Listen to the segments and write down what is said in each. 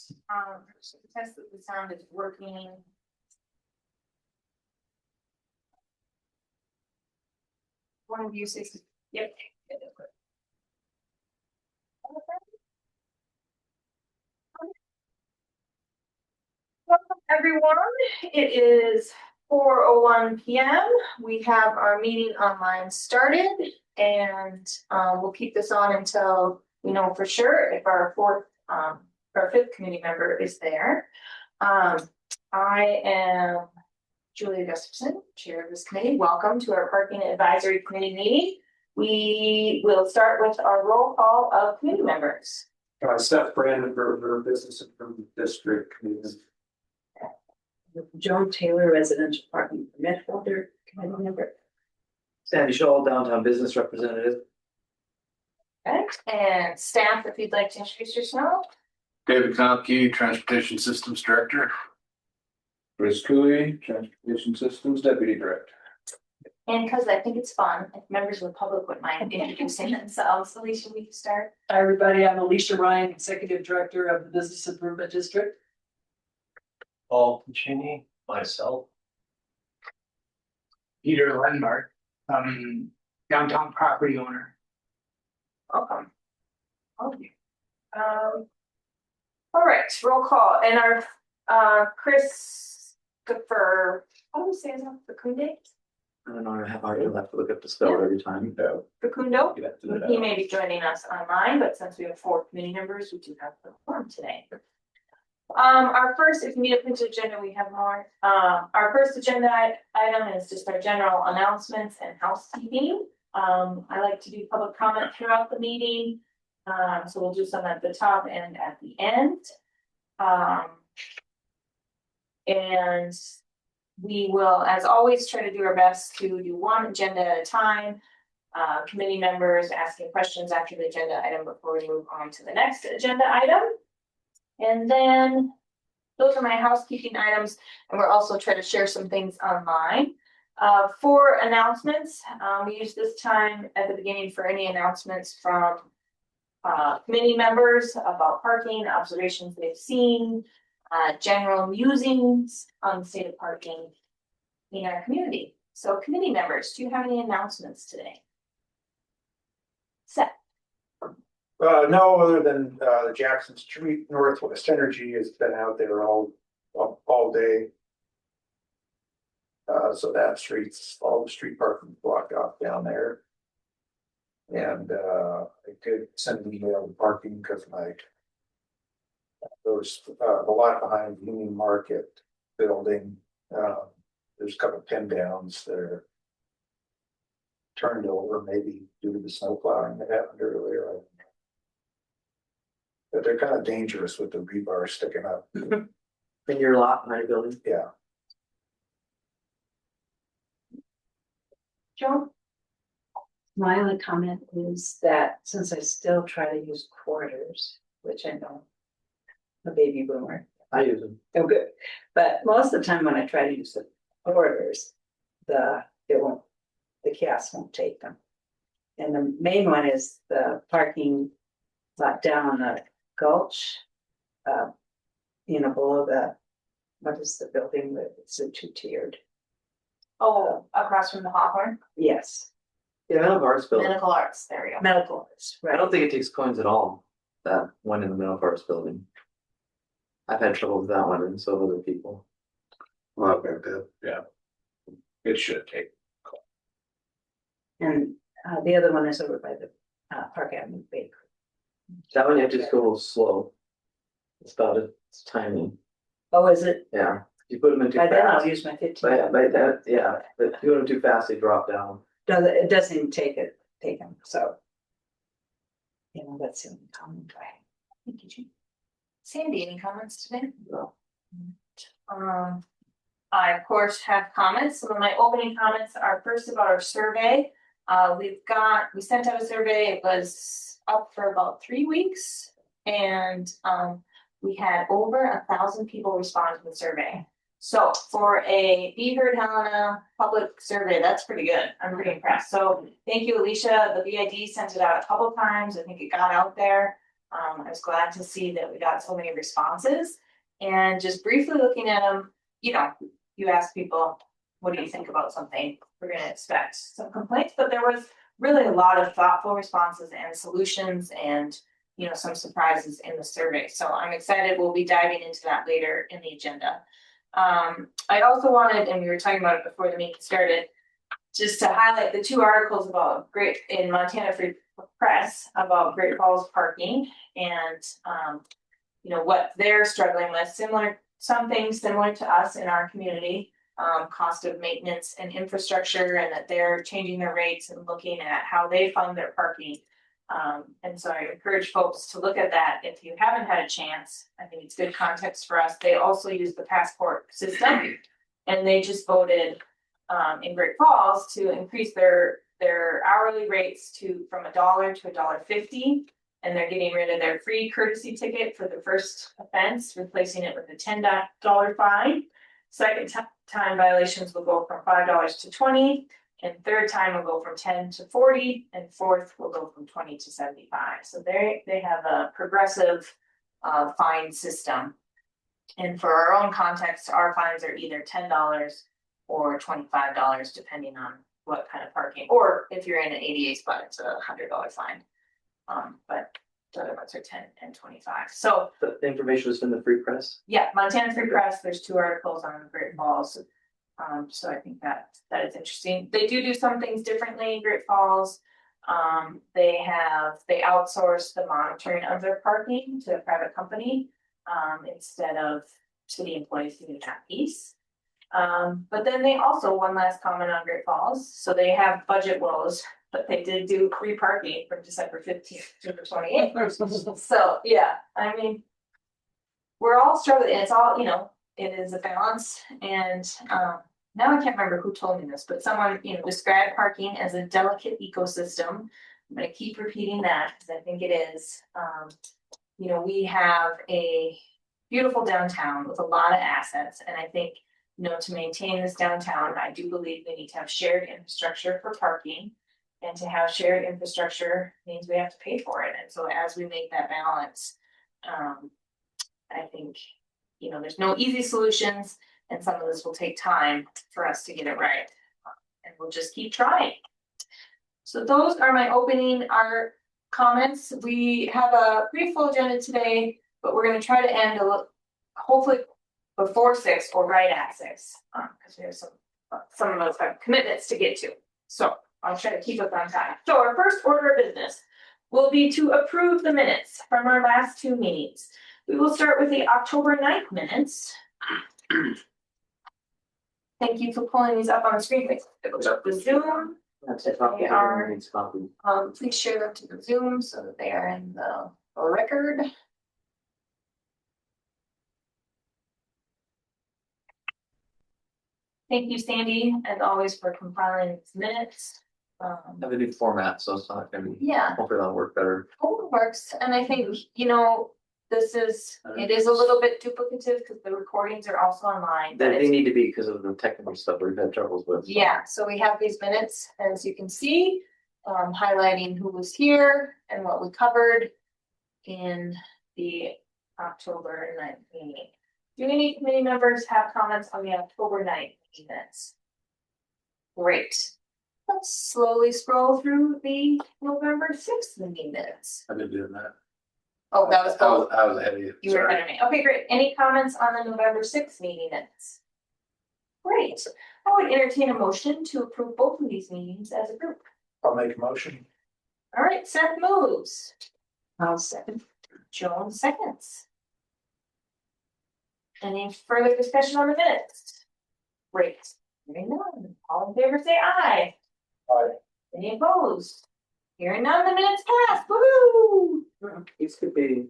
So the test that the sound is working. One of you says, yep. Welcome, everyone. It is 4:01 p.m. We have our meeting online started, and we'll keep this on until we know for sure if our fifth committee member is there. I am Julia Gustafson, chair of this committee. Welcome to our Parking Advisory Committee meeting. We will start with our roll call of committee members. Seth Brandenburger, Business Improvement District Committee. Joan Taylor, Residential Parking Permit Holder, committee member. Sandy Shaw, Downtown Business Representative. Okay, and staff, if you'd like to introduce yourself. David Konopke, Transportation Systems Director. Chris Cooley, Transportation Systems Deputy Director. And because I think it's fun, if members of the public would mind introducing themselves, Alicia, we can start. Hi, everybody. I'm Alicia Ryan, Executive Director of the Business Improvement District. Paul Puccini, myself. Peter Lenbart, downtown property owner. Welcome. Okay. All right, roll call. And our Christopher, how do we say his name? Fakunde? I don't know, I have hard to look up the spell every time. Facundo? You have to do that. He may be joining us online, but since we have 4 committee members, we do have the forum today. Our first, if you need a printed agenda, we have more. Our first agenda item is just our general announcements and housekeeping. I like to do public comment throughout the meeting. So we'll do some at the top and at the end. And we will, as always, try to do our best to do one agenda at a time. Committee members asking questions after the agenda item before we move on to the next agenda item. And then those are my housekeeping items, and we're also trying to share some things online. For announcements, we use this time at the beginning for any announcements from committee members about parking, observations they've seen, general musings on the state of parking in our community. So committee members, do you have any announcements today? Seth. No, other than the Jackson Street Northwest Energy has been out there all day. So that all the street parking blocked off down there. And I did send an email to parking because there's a lot behind the Union Market building. There's a couple pin downs that are turned over, maybe due to the snow plowing that happened earlier. But they're kind of dangerous with the rebar sticking up. In your lot, behind your building. Yeah. Joan? My only comment is that since I still try to use quarters, which I know I'm a baby boomer. I use them. Oh, good. But most of the time when I try to use the quarters, the kiosk won't take them. And the main one is the parking lot down on the Gulch, below what is the building that it's a 2-tiered? Oh, across from the Hawthorne? Yes, Yeah, I have arts building. Medical arts, there we go. medical arts, I right? don't think it takes coins at all. That one in the middle of arts building. I've had trouble with that one and so have other people. Well, yeah. It should take. And the other one is over by the Park Avenue Bakery. That one you have to just go a little slow. It's about it. It's tiny. Oh, is it? Yeah. You put them in too By then I'll fast. use my 15. But if you put them too fast, they drop down. No, it doesn't even take them, so. That's the only comment I have. Thank you, Jean. Sandy, any comments today? No. I of course have comments. Some of my opening comments are first about our survey. We sent out a survey. It was up for about 3 weeks, and we had over 1,000 people respond to the survey. So for a Be Heard Helena public survey, that's pretty good. I'm pretty impressed. So thank you, Alicia. The BID sent it out a couple times. I think it got out there. I was glad to see that we got so many responses and just briefly looking at them, you know, you ask people, what do you think about something? We're gonna expect some complaints, but there was really a lot of thoughtful responses and solutions and, you know, some surprises in the survey. So I'm excited. We'll be diving into that later in the agenda. I also wanted, and we were talking about it before the meeting started, just to highlight the two articles about in Montana Free Press about Great Falls parking and, you know, what they're struggling with, some things similar to us in our community, cost of maintenance and infrastructure, and that they're changing their rates and looking at how they fund their parking. And so I encourage folks to look at that if you haven't had a chance. I think it's good context for us. They also use the passport system, and they just voted in Great Falls to increase their hourly rates from $1 to $1.50. And they're getting rid of their free courtesy ticket for the first offense, replacing it with a $10 fine. Second time violations will go from $5 to $20, and third time will go from 10 to 40, and fourth will go from 20 to 75. So they have a progressive fine system. And for our own context, our fines are either $10 or $25, depending on what kind of parking, or if you're in an ADA spot, it's a $100 fine. But the other ones are 10 and 25. So The information was from the Free Press. yeah, Montana Free Press, there's 2 articles on Great Falls. So I think that is interesting. They do some things differently in Great Falls. They outsource the monitoring of their parking to a private company, instead of city employees doing that piece. But then they also, one last comment on Great Falls, so they have budget woes, but they did do free parking from December 15th to the 28th. So yeah, I mean, we're all struggling. It's all, you know, it is a balance. And now I can't remember who told me this, but someone, you know, described parking as a delicate ecosystem. I'm gonna keep repeating that because I think it is. You know, we have a beautiful downtown with a lot of assets, and I think, you know, to maintain this downtown, I do believe we need to have shared infrastructure for parking. And to have shared infrastructure means we have to pay for it. And so as we make that balance, I think, you know, there's no easy solutions, and some of this will take time for us to get it right. And we'll just keep trying. So those are my opening comments. We have a pretty full agenda today, but we're going to try to end hopefully before 6 or right at 6, because we have some of us have commitments to get to. So I'll try to keep us on time. So our first order of business will be to approve the minutes from our last 2 meetings. We will start with the October 9th minutes. Thank you for pulling these up on the screen. The Zoom. That's a copy. They are- It's copy. Please share them to the Zoom so that they are in the record. Thank you, Sandy, as always, for compiling these minutes. I have a new format, so it's not gonna be, Yeah, hopefully that'll work better. it works, and I think, you know, it is a little bit duplicative because the recordings are also online. But They it's need to be because of the technical stuff we've had troubles with. so. Yeah, so we have these minutes, as you can see, highlighting who was here and what we covered in the October 9th meeting. Do any committee members have comments on the October 9th minutes? Great. Let's slowly scroll through the November 6th meeting minutes. I've been doing that. Oh, that was both. I was ahead of you. You were ahead of me. Okay, great. Any comments on the November 6th meeting minutes? Great. I would entertain a motion to approve both of these meetings as a group. I'll make a motion. All right, Seth moves. I'll second. Joan seconds. Any further discussion on the minutes? Great. Hearing none. All in favor, say aye. Aye. Any opposed? Hearing none, the minutes pass. Woo-hoo! These could be,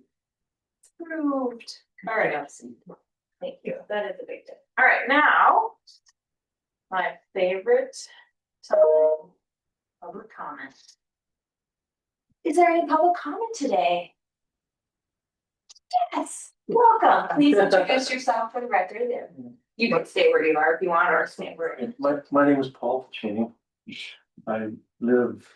Approved. All right. Thank you. That is a big deal. All right, now. My favorite time, public comment. Is there any public comment today? Yes, welcome. Please introduce yourself for the record there. You can stay where you are if you want, or stand where you My name is Paul Cheney. I live,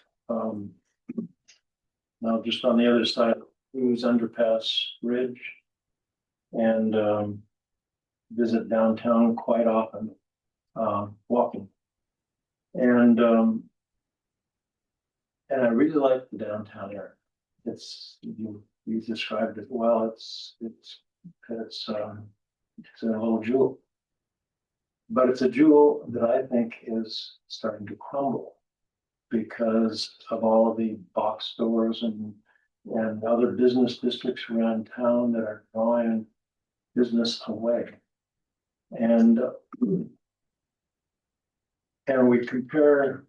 now just on the other side of Cruise Underpass Bridge. And visit downtown quite often, walking. And I really like the downtown area. It's, you described it well, it's a little jewel. But it's a jewel that I think is starting to crumble because of all of the box stores and other business districts around town that are drawing business away. And we compare,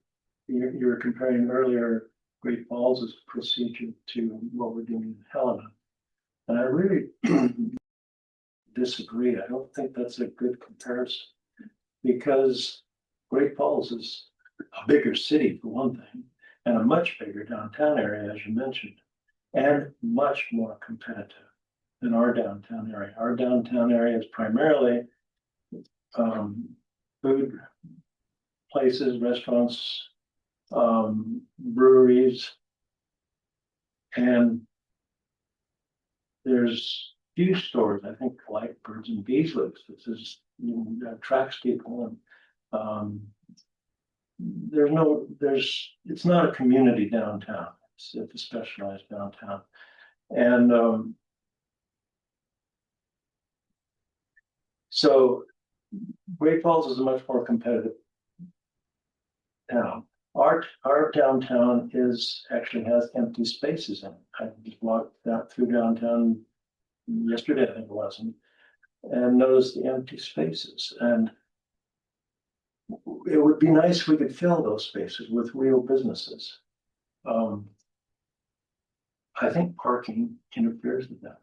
you were comparing earlier Great Falls' procedure to what we're doing in Helena. And I really disagree. I don't think that's a good comparison because Great Falls is a bigger city for one thing, and a much bigger downtown area, as you mentioned, and much more competitive than our downtown area. Our downtown area is primarily food places, restaurants, breweries, and there's few stores, I think, like Birds and Bees Loops. This is, attracts people, and it's not a community downtown. It's a specialized downtown, and so Great Falls is a much more competitive town. Our downtown actually has empty spaces in it. I just walked through downtown yesterday, I think it was, and noticed the empty spaces. And it would be nice if we could fill those spaces with real businesses. I think parking interferes with that.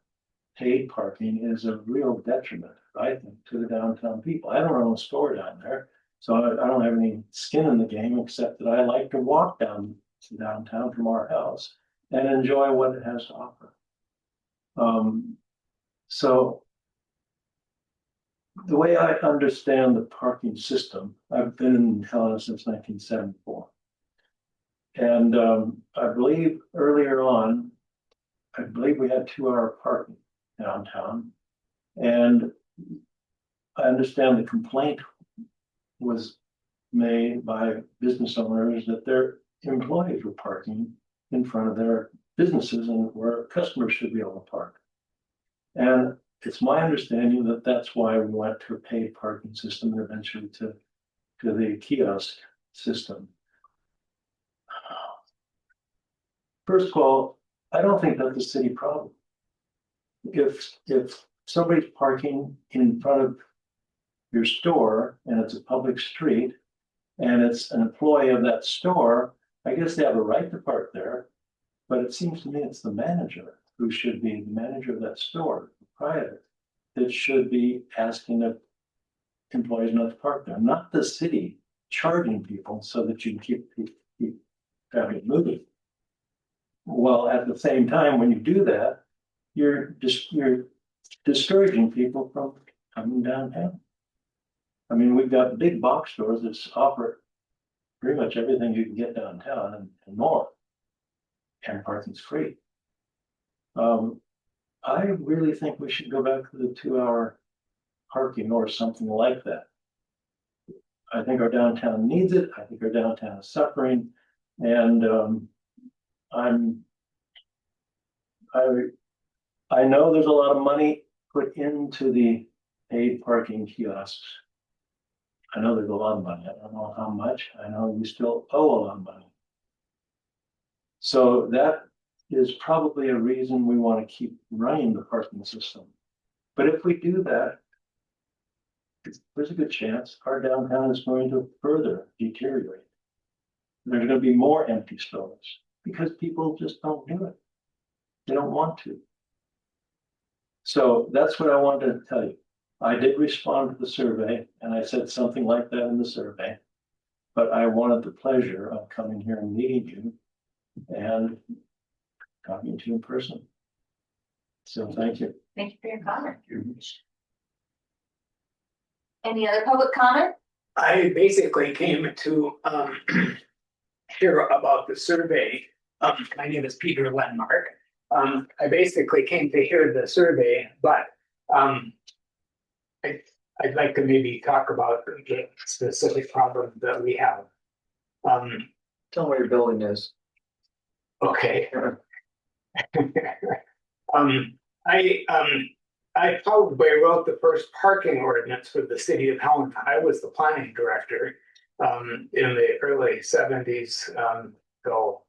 Paid parking is a real detriment, I think, to the downtown people. I don't own a store down there, so I don't have any skin in the game, except that I like to walk down to downtown from our house and enjoy what it has to offer. So the way I understand the parking system, I've been in Helena since 1974. And I believe earlier on, we had 2-hour parking downtown. And I understand the complaint was made by business owners that their employees were parking in front of their businesses and where customers should be able to park. And it's my understanding that that's why we went to a paid parking system and eventually to the kiosk system. First of all, I don't think that's a city problem. If somebody's parking in front of your store and it's a public street and it's an employee of that store, I guess they have a right to park there. But it seems to me it's the manager who should be the manager of that store, the proprietor, that should be asking the employees not to park there, not the city charging people so that you can keep traffic moving. Well, at the same time, when you do that, you're discouraging people from coming downtown. I mean, we've got big box stores that offer pretty much everything you can get downtown and more, and parking's free. I really think we should go back to the 2-hour parking or something like that. I think our downtown needs it. I think our downtown is suffering, and I know there's a lot of money put into the paid parking kiosks. I know there's a lot of money. I don't know how much. I know you still owe a lot of money. So that is probably a reason we want to keep running the parking system. But if we do that, there's a good chance our downtown is going to further deteriorate. There's going to be more empty stores because people just don't do it. They don't want to. So that's what I wanted to tell you. I did respond to the survey and I said something like that in the survey, but I wanted the pleasure of coming here and meeting you and talking to you in person. So thank you. Thank you for your comment. Any other public comment? I basically came to hear about the survey. My name is Peter Lenmark, I basically came to hear the survey, but, I'd like to maybe talk about the specific problem that we have. Tell me where your building is. Okay. Um, I probably wrote the first parking ordinance for the city of Helena. I was the planning director, in the early seventies, so,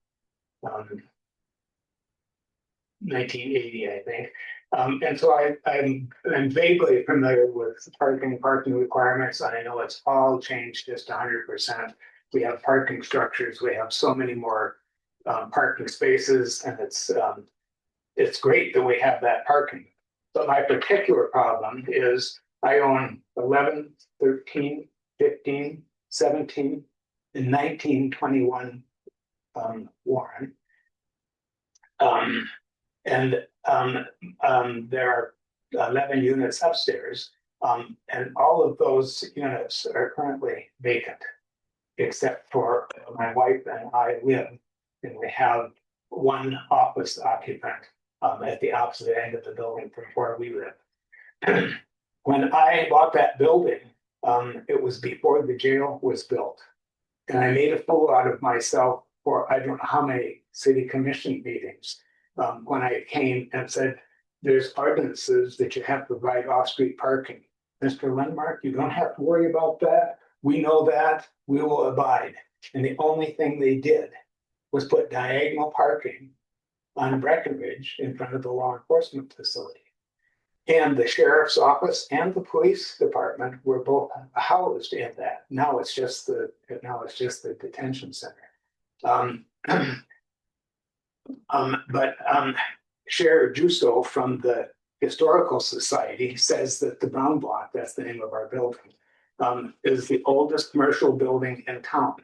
1980, I think. And so I'm vaguely familiar with parking requirements. I know it's all changed just 100%. We have parking structures. We have so many more parking spaces, and it's great that we have that parking. But my particular problem is I own 11, 13, 15, 17, and 1921 Warren. And there are 11 units upstairs, and all of those units are currently vacant, except for my wife and I live, and we have one office occupant at the opposite end of the building from where we live. When I bought that building, it was before the jail was built, and I made a fool out of myself for I don't know how many city commission meetings. When I came and said, there's ordinances that you have to provide off-street parking. Mr. Lindmark, you don't have to worry about that. We know that, we will abide. And the only thing they did was put diagonal parking on Breckenridge in front of the law enforcement facility. And the sheriff's office and the police department were both housed in that. Now it's just the detention center. Sheriff Justo from the Historical Society says that the Brown Block, that's the name of our building, is the oldest commercial building in town.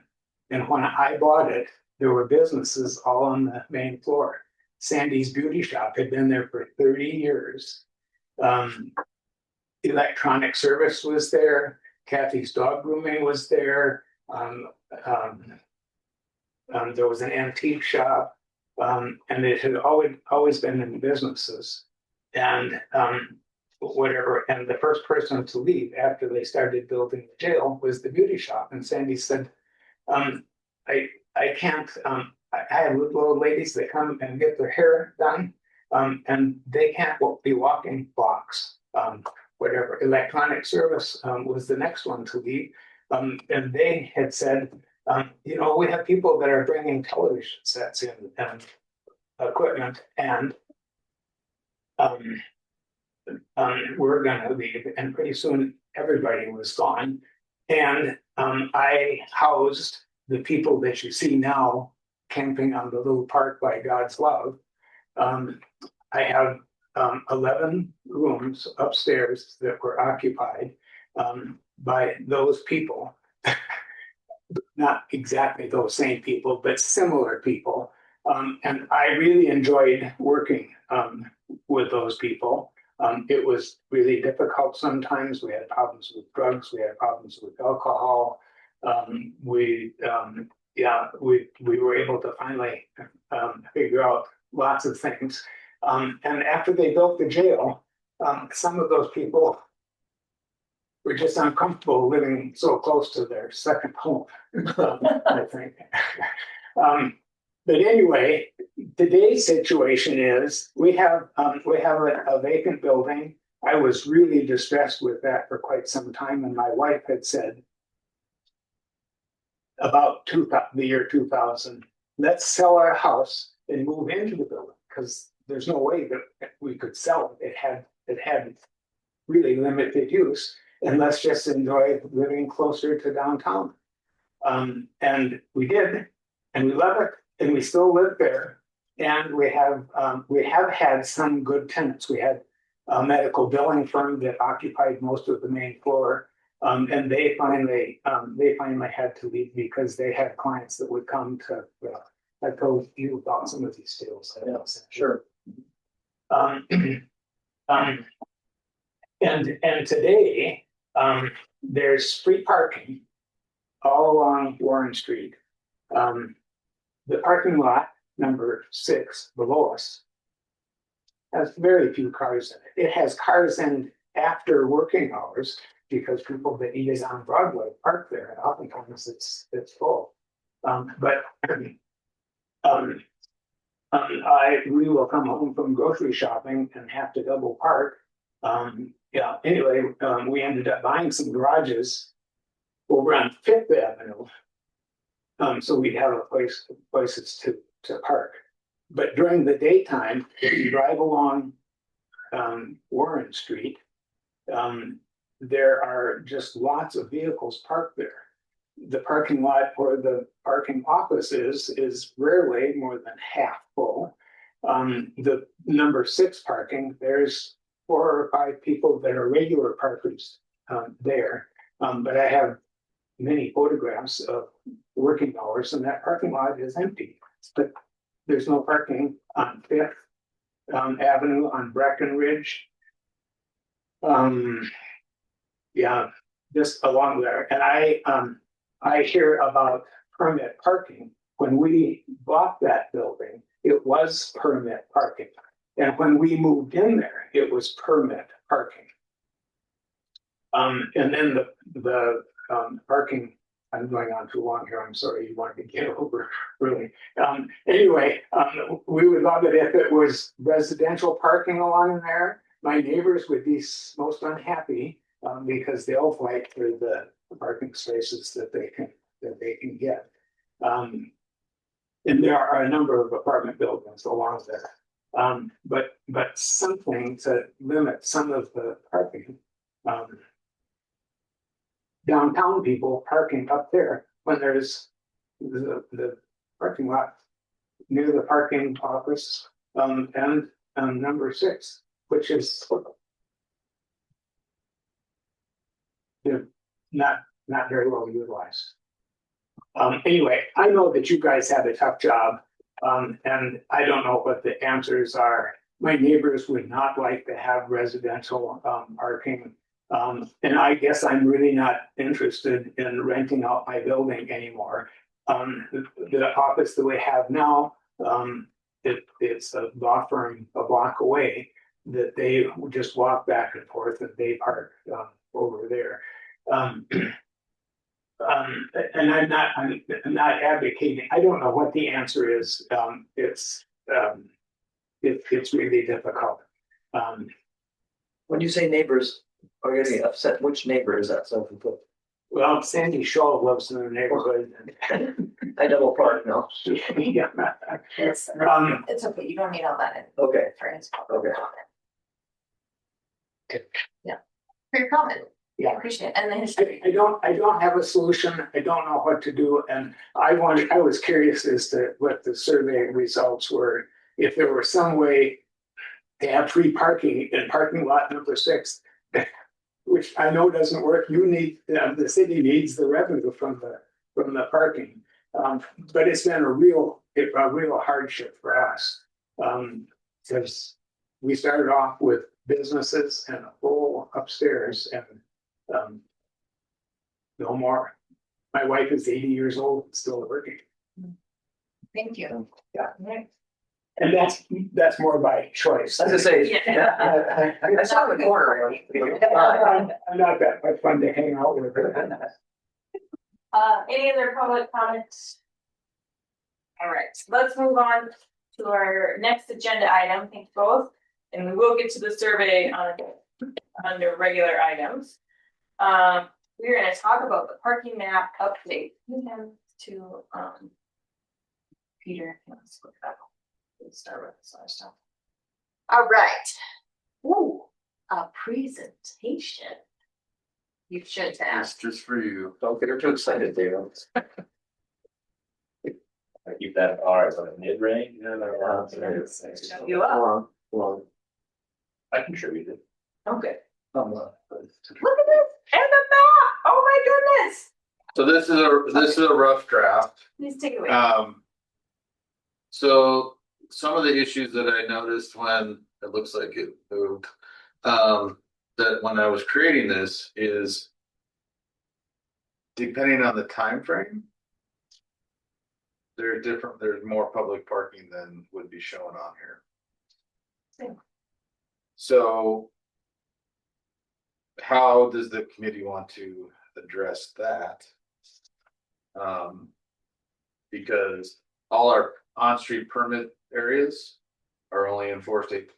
And when I bought it, there were businesses all on the main floor. Sandy's Beauty Shop had been there for 30 years. Electronic Service was there. Kathy's Dog Grooming was there. There was an antique shop. And it had always been in businesses, and whatever. And the first person to leave after they started building the jail was the beauty shop. And Sandy said, "I can't. I have little old ladies that come and get their hair done, and they can't be walking blocks. Whatever." Electronic Service was the next one to leave, and they had said, we have people that are bringing television sets in and equipment, and we're going to leave. And pretty soon everybody was gone. And I housed the people that you see now camping on the little park by God's Love. I have 11 rooms upstairs that were occupied by those people. Not exactly those same people, but similar people. And I really enjoyed working with those people. It was really difficult sometimes. We had problems with drugs. We had problems with alcohol. We were able to finally figure out lots of things. And after they built the jail, some of those people were just uncomfortable living so close to their second home, I think. But anyway, today's situation is we have a vacant building. I was really distressed with that for quite some time, and my wife had said about the year 2000, let's sell our house and move into the building, because there's no way that we could sell it. It had really limited use. And let's just enjoy living closer to downtown. And we did, and we love it, and we still live there. And we have had some good tenants. We had a medical billing firm that occupied most of the main floor, and they finally had to leave because they had clients that would come to. I told you about some of these deals. Yeah, sure. And today. There's free parking all along Warren Street. The parking lot number 6 below us has very few cars in it. It has cars in after working hours because people that eat it on Broadway park there, and oftentimes it's full. But we will come home from grocery shopping and have to double park. Yeah, anyway, we ended up buying some garages over on Fifth Avenue. So we'd have places to park. But during the daytime, if you drive along Warren Street, there are just lots of vehicles parked there. The parking lot where the parking office is rarely more than half full. The number 6 parking, there's 4 or 5 people that are regular parkers there. But I have many photographs of working hours, and that parking lot is empty. But there's no parking on Fifth Avenue, on Breckenridge. Yeah, just along there. And I hear about permit parking. When we bought that building, it was permit parking. And when we moved in there, it was permit parking. And then the parking, I'm going on too long here. I'm sorry, you wanted to get over, really. Anyway, we would love it if it was residential parking along there. My neighbors would be most unhappy because they'll fight for the parking spaces that they can get. And there are a number of apartment buildings along there. But something to limit some of the parking. Downtown people parking up there when there's the parking lot near the parking office and number 6, which is not very well utilized. Anyway, I know that you guys have a tough job, and I don't know what the answers are. My neighbors would not like to have residential parking. And I guess I'm really not interested in renting out my building anymore. The office that we have now, it's a law firm a block away that they just walk back and forth and they park over there. And I'm not advocating. I don't know what the answer is. It's really difficult. When you say neighbors are getting upset, which neighbor is that? So Well, Sandy Shaw lives in the neighborhood. I double park now. Yeah. It's okay, you don't need all that Okay, for his okay. Yeah, for your comment. Yeah. I appreciate it. And the history. I don't have a solution. I don't know what to do. And I was curious as to what the survey results were. If there were some way to have free parking in parking lot number 6, which I know doesn't work. You need, the city needs the revenue from the parking. But it's been a real hardship for us. Because we started off with businesses and a full upstairs and no more. My wife is 80 years old and still working. Thank you. Yeah. Right. And that's more by choice. As I say, Yeah. I saw the corner. I'm not that much fun to hang out with. Any other public comments? All right, let's move on to our next agenda item. Thank you both. And we will get to the survey under regular items. We're gonna talk about the parking map update. We have to, Peter, let's look it up. Let's start with this other stuff. All right. Ooh, a presentation. You should It's ask. just for you. Don't get her too excited, David. I keep that at R as a mid-range. You Hold on. I contributed. Okay. Hold on. Look at this, and the map, oh my goodness. So this is a rough draft. Please take it away. So some of the issues that I noticed when it looks like it moved, that when I was creating this is depending on the time frame, there's more public parking than would be shown on here. So. How does the committee want to address that? Because all our on-street permit areas are only enforced 8 to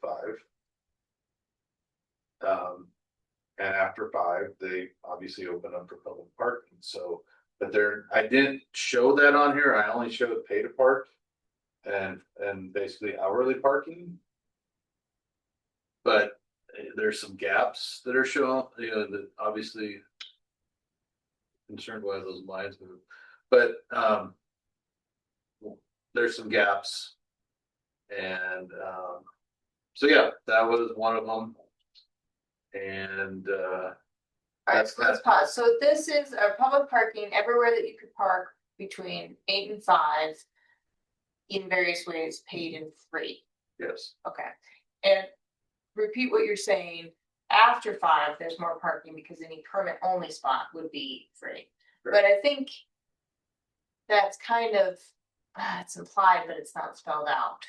5. And after 5, they obviously open up for public parking, so, but I didn't show that on here, I only showed pay to park. And basically hourly parking. But there's some gaps that are shown, that obviously. Concerned why those lines move, but, there's some gaps. And, so yeah, that was one of them. And, Alright, so let's pause. So this is a public parking everywhere that you could park between 8 and 5. In various ways, paid and free. yes, Okay. And repeat what you're saying. After 5, there's more parking because any permit only spot would be free. But I think. That's kind of, it's implied, but it's not spelled out.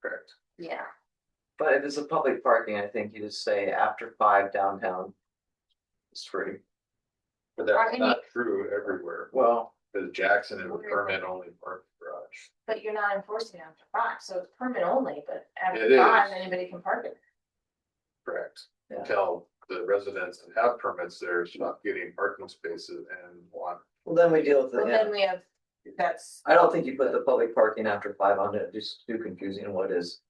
correct. Yeah. But if it's a public parking, I think you just say after 5 downtown. It's free. But Are that's any- not true everywhere, Well, because Jackson is a permit only park garage. But you're not enforcing after 5, so it's permit only, but after It 5, is. anybody can park it. Correct. Yeah. Until the residents that have permits, they're not getting parking spaces and want. well, then we deal with Well, it, then yeah. we have, that's. I don't think you put the public parking after 5 on it, just too confusing what is.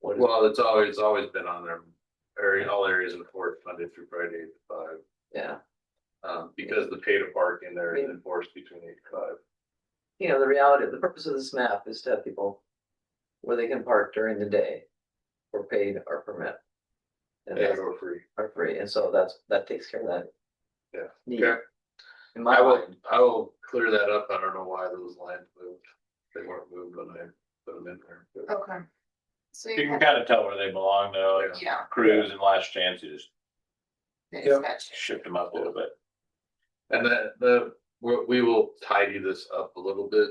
What is, Well, it's always been on there, all areas enforced Monday through Friday 8 to yeah, 5. Because the pay to park in there is enforced between 8 to 5. the reality, the purpose of this map is to have people. Where they can park during the day. For paid or permit. And Paid that's or free. are free, and so that takes care of that. Yeah. Need. Okay. In my I mind, will clear that up. I don't know why those lines moved. They weren't moved when I put them in there. but- Okay. So You you can have, kind of tell where they belong though, like yeah. Cruise and Last Chance, you just they Yep. got you. shift them up a little bit. And we will tidy this up a little bit.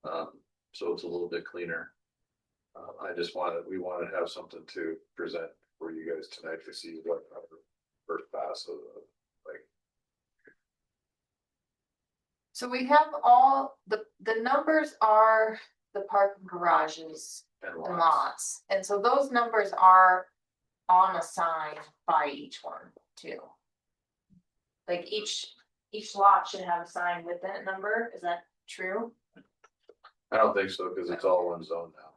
So it's a little bit cleaner. We wanted to have something to present for you guys tonight to see what our first pass of, like. So we have all, the numbers are the parking garages And and lots. lots. And so those numbers are on a sign by each one too. Like each lot should have a sign with that number. Is that true? I don't think so, because it's all one zone now.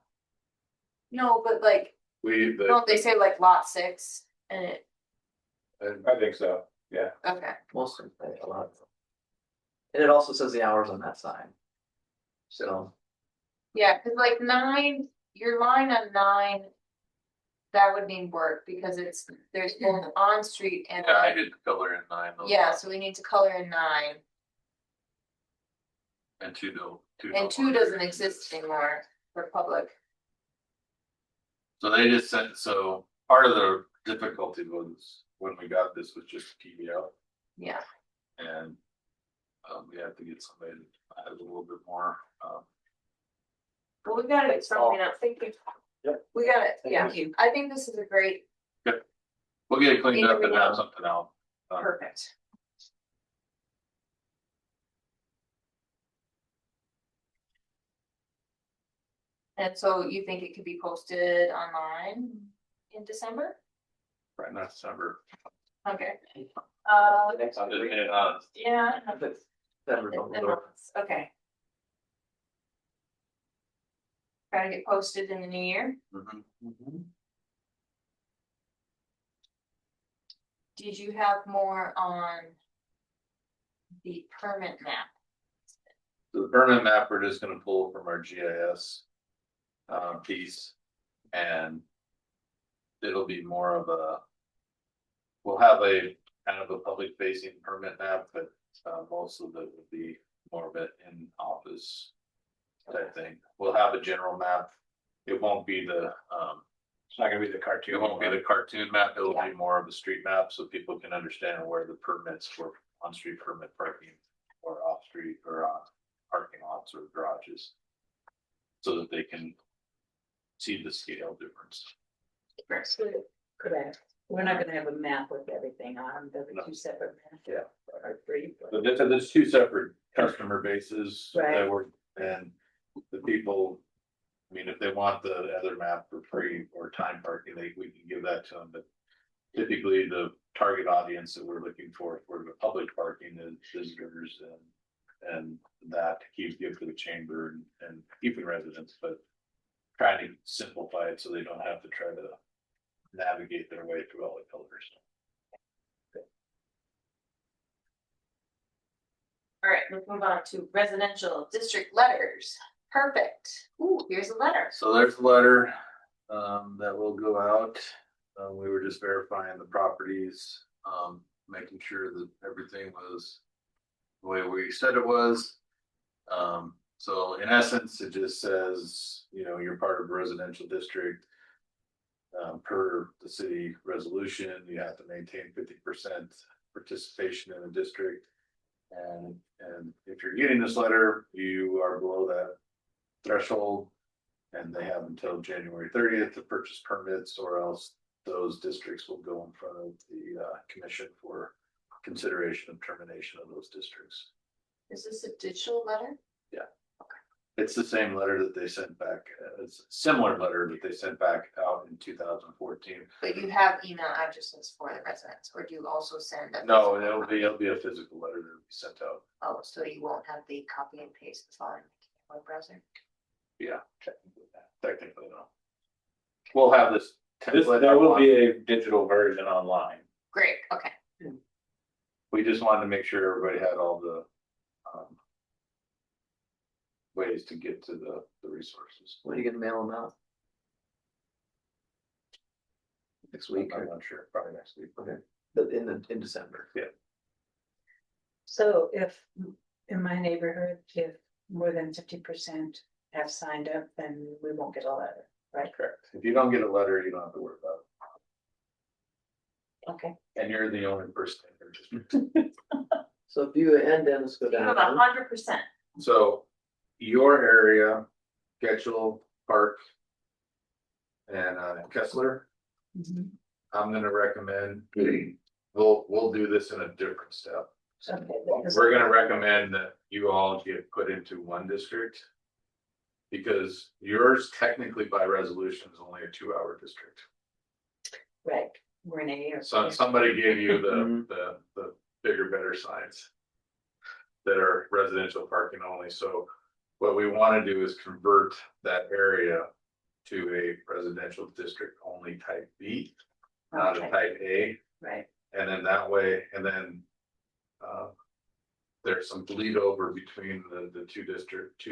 No, but like, don't they say like lot 6 and it, I think so, yeah. okay. most of them, a lot of them. And it also says the hours on that sign. So, Yeah, cause like 9, your line on 9. That would need work because there's both on street and. Yeah, I did color in 9. those Yeah, lots, so we need to color in 9, And 2 don't. and 2 doesn't exist anymore for public. So they just sent, so part of the difficulty was when we got this was just TV out. Yeah, And we have to get somebody to add a little bit more. well, we gotta get something up, thank you. Yep. We gotta, yeah, thank you. I think this is a great, We'll get it cleaned Need to up and read have it. something out. perfect. And so you think it could be posted online in December? Right, not December. Okay. next I'm just week. being honest. Yeah. Better open the door. Okay. Gotta get posted in the new year. Did you have more on the permit map? So the permanent map, we're just gonna pull from our GIS piece, and it'll be more of a, we'll have a kind of a public facing permit map, but most of it will be more of an in office type thing. We'll have a general map. It won't be the It's not gonna be the cartoon. it won't be the cartoon map. It'll Yeah. be more of a street map, so people can understand where the permits for on-street permit parking or off-street or parking lots or garages. So that they can see the scale difference. Correct. We're not gonna have a map with everything on, there'll be No. 2 separate maps. Yeah. Or 3, but- So there's two separate customer bases Right. that were, and the people. I mean, if they want the other map for free or time parking, we can give that to them, but. Typically, the target audience that we're looking for the public parking is visitors and that to give to the chamber and keeping residents, but. Trying to simplify it so they don't have to try to navigate their way through all the colors. All right, let's move on to residential district letters. Perfect. Ooh, here's a letter. So there's a letter that will go out. We were just verifying the properties, making sure that everything was the way we said it was. So in essence, it just says, you're part of a residential district. Per the city resolution, you have to maintain 50% participation in the district. And if you're getting this letter, you are below that threshold. And they have until January 30th to purchase permits, or else those districts will go in front of the commission for consideration of termination of those districts. Is this a digital letter? It's the same letter that they sent back. It's a similar letter that they sent back out in 2014. But you have email addresses for the residents, or do you also send? a No, physical it'll be a physical letter that will be sent out. Oh, so you won't have the copy and paste the file in the web browser? Yeah, technically no. We'll have this. template There will up be a digital version online. Great, okay. We just wanted to make sure everybody had all the ways to get to the resources. When are you gonna mail them out? Next week, I'm or, not sure, probably next week. okay, but in December. So if, in my neighborhood, if more than 50% have signed up, then we won't get a letter, right? Correct. If you don't get a letter, you don't have to worry about Okay. it. And you're the only person in your district. So if you and Dennis go You have down, 100%. So your area, Getchell, Park, and Kessler, Mhm. I'm gonna recommend, we'll do this in a different step. Okay. because- We're gonna recommend that you all get put into one district. Because yours technically by resolution is only a 2-hour district. Right, we're in A or. So somebody gave you Mhm. the bigger, better signs. That are residential parking only, so what we wanna do is convert that area. To a residential district only type B, not a Okay, type A. right, And then that way, and then. There's some bleed over between the two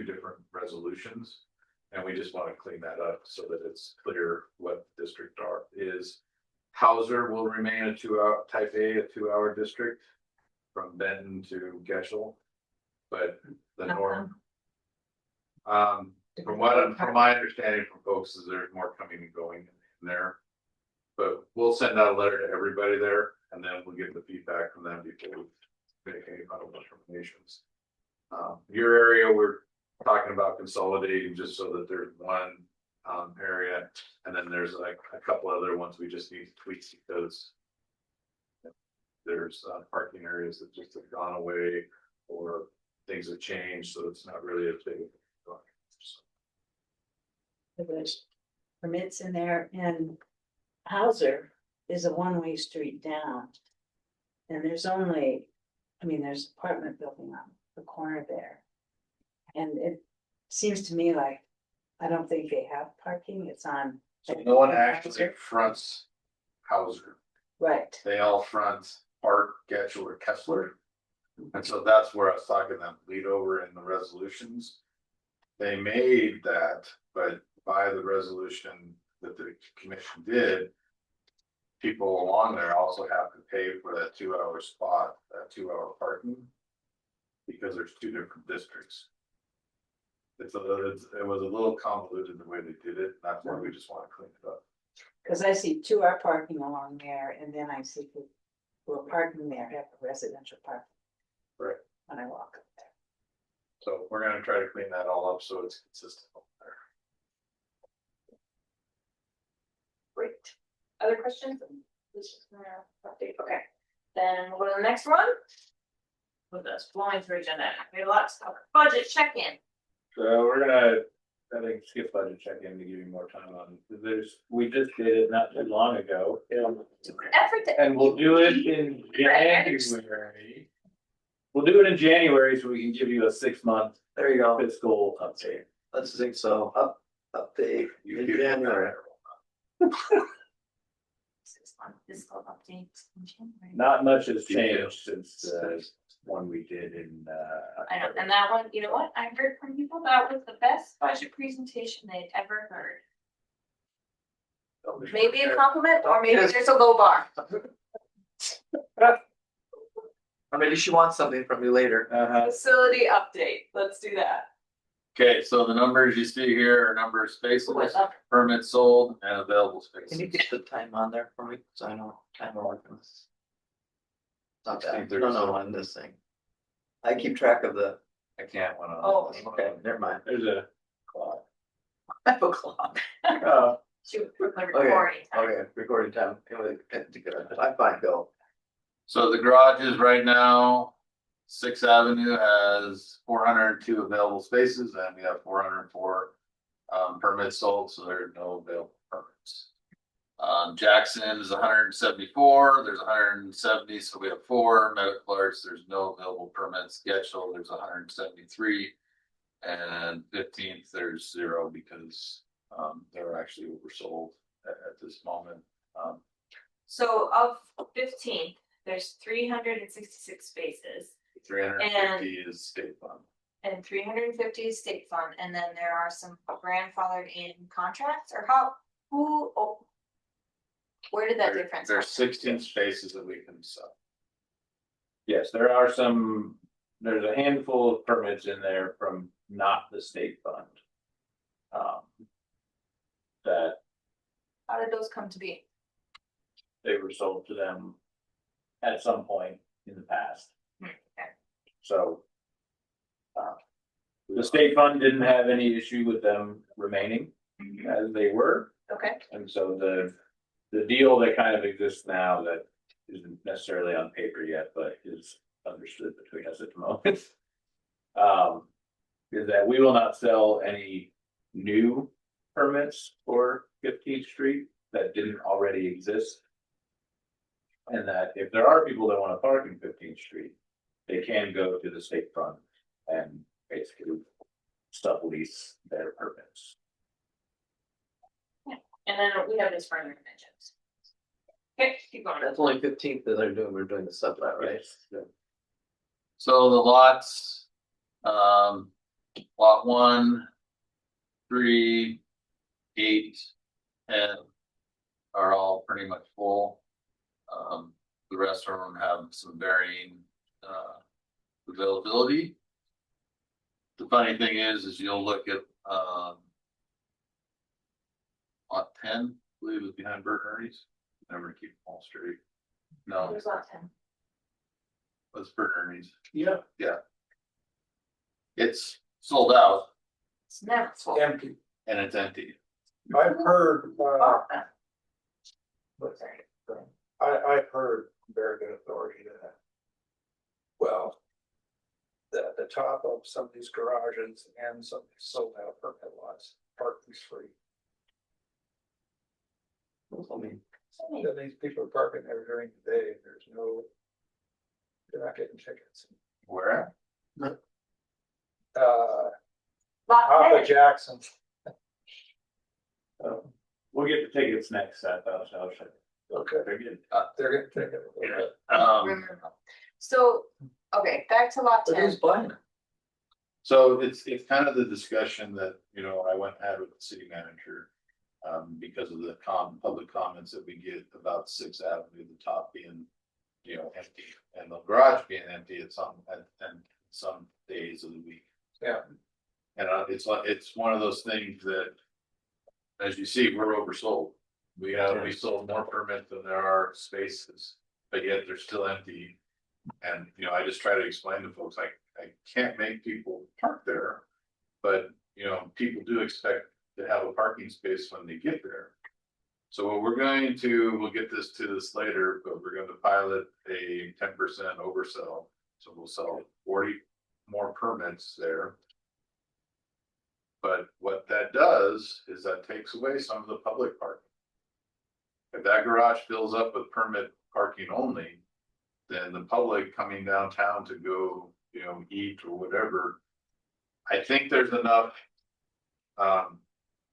different resolutions. And we just want to clean that up so that it's clear what district is. Hauser will remain a 2-hour, type A, a 2-hour district. From Benton to Getchell. But the How norm. come? From my understanding from folks is there's more coming and going in there. But we'll send out a letter to everybody there and then we'll get the feedback from them before we make any final determinations. Your area, we're talking about consolidating just so that there's one area. And then there's like a couple other ones we just need to tweak because. There's parking areas that just have gone away or things have changed, so it's not really as big. There's permits in there, and Hauser is a one-way street down. And there's only, there's apartment building on the corner there. And it seems to me like, I don't think they have parking, it's on. So no one actually fronts Hauser. Right, They all front Park, Getchell, or Kessler. And so that's where I was talking that bleed over in the resolutions. They made that, but by the resolution that the commission did. People along there also have to pay for that 2-hour spot, that 2-hour parking. Because there's two different districts. It was a little convoluted the way they did it, that's why we just want to clean it up. because I see 2-hour parking along there, and then I see people who are parking there have a residential parking. Right. When I walk up there. So we're gonna try to clean that all up so it's consistent up there. Great. other questions? Update, okay, then we'll go to the next one. With us flowing through agenda, we have lots of budget check-in. So we're gonna, I think, skip budget check-in to give you more time on, because we just did it not too long ago. Effort to. And we'll do it in January. We'll do it in January so we can give you a 6-month There you go. fiscal update. Let's think so. Update in January. Fiscal updates in January. Not much has changed since the one we did in I know, and that one, you know what, I heard from people, that was the best budget presentation they'd ever heard. Maybe a compliment, or maybe there's a low bar. Or maybe she wants something from you later. Facility update, let's do that. Okay, so the numbers you see here are number of spaces, What's up? permits sold and available Can you spaces. get the time on there for me? So I know time we're working this. Not that, 16:37. no, on this thing. I keep track of the, I can't went on. Oh, okay, never mind. There's a clock. I have a clock. Shoot, we're recording time. Okay, recording time. I'm fine, go. So the garages right now, 6th Avenue has 402 available spaces and we have 404 permits sold, so there are no available permits. Jackson is 174, there's 170, so we have 4 medical arts, there's no available permits. Getchell, there's 173, and 15th, there's 0 because they're actually oversold at this moment. So of 15, there's 366 spaces 350 is state fund. and 350 is state fund, and then there are some grandfathered in contracts, or how, where did that difference? There's come from? 16 spaces that we can sell. Yes, there are some, there's a handful of permits in there from not the state fund. That How did those come to be? they were sold to them at some point in the past. Okay. So. The state fund didn't have any issue with them remaining as they were, Okay, and so the deal that kind of exists now that isn't necessarily on paper yet, but is understood between us at the moment. Is that we will not sell any new permits for 15th Street that didn't already exist. And that if there are people that want to park in 15th Street, they can go to the state fund and basically sublease their permits. and then we have this further dimensions. Okay, keep going. That's only 15th that they're doing, we're doing the sublet, right? So the lots, lot 1, 3, 8, 10 are all pretty much full. The rest of them have some varying availability. The funny thing is you'll look at lot 10, I believe is behind Bert Ernie's. Never keep them all straight. No, There's lot 10. that's Bert Ernie's. Yeah. It's sold out It's never full. Empty. and it's empty. I've heard, Bought them. Sorry. I've heard very good authority that. Well. The top of some of these garages and some of these sold out permit lots, parking's free. I mean, And these people are parking there during the day, there's no. They're not getting tickets. Where? Lot Top 10. of Jackson. We'll get the tickets next set, though, so. Okay, Very good. they're getting tickets. So, okay, back to lot but 10. who's buying it? So it's kind of the discussion that, I went and had with the city manager. Because of the public comments that we get about 6th Avenue, the top being, empty and the garage being empty at some days of the week. Yeah. And it's one of those things that, as you see, we're oversold. We sold more permits than there are spaces, but yet they're still empty. And, I just try to explain to folks, I can't make people park there, but, people do expect to have a parking space when they get there. So what we'll get to this later, but we're going to pilot a 10% oversell. So we'll sell 40 more permits there. But what that does is that takes away some of the public parking. If that garage fills up with permit parking only, then the public coming downtown to go, eat or whatever. I think there's enough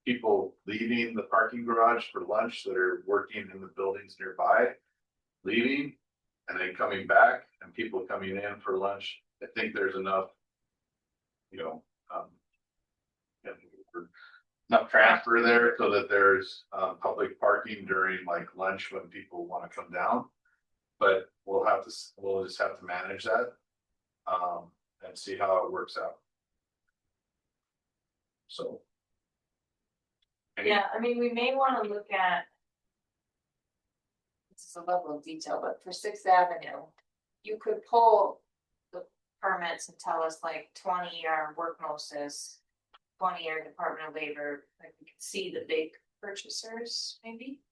people leaving the parking garage for lunch that are working in the buildings nearby, leaving and then coming back, and people coming in for lunch. I think there's enough, enough transfer there so that there's public parking during like lunch when people want to come down. But we'll just have to manage that and see how it works out. So. Yeah, I mean, we may wanna look at. This is a level of detail, but for Sixth Avenue, you could pull the permits and tell us like 20 are work Moses, 20 are Department of Labor, like we could see the big purchasers, maybe.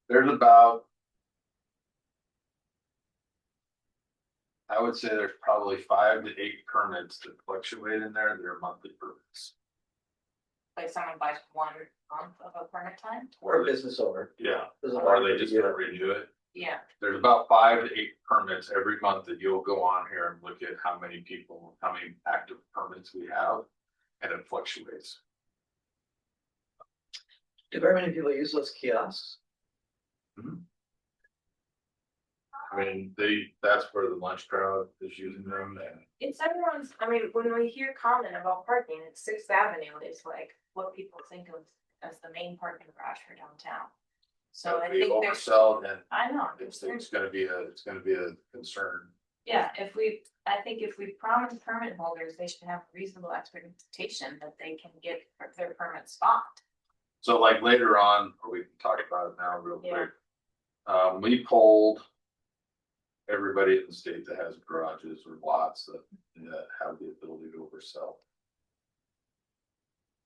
There's about, I would say there's probably 5 to 8 permits that fluctuate in there. They're monthly permits. Like someone buys 1 month of a permit time. Or a business owner. Yeah, Doesn't or matter they just if you don't renew it. Yeah, There's about 5 to 8 permits every month that you'll go on here and look at how many active permits we have, and it fluctuates. Do very many people use those kiosks? I mean, that's where the lunch crowd is using them, and it's everyone's, I mean, when we hear comment about parking, it's Sixth Avenue is like what people think of as the main parking garage for downtown. So I we think there's, oversell, and I know, it's gonna be a concern. yeah, I think if we promise permit holders, they should have reasonable expectation that they can get their permit spot. So like later on, or we can talk about it now real Yeah. quick. We polled everybody in the state that has garages or lots that have the ability to oversell.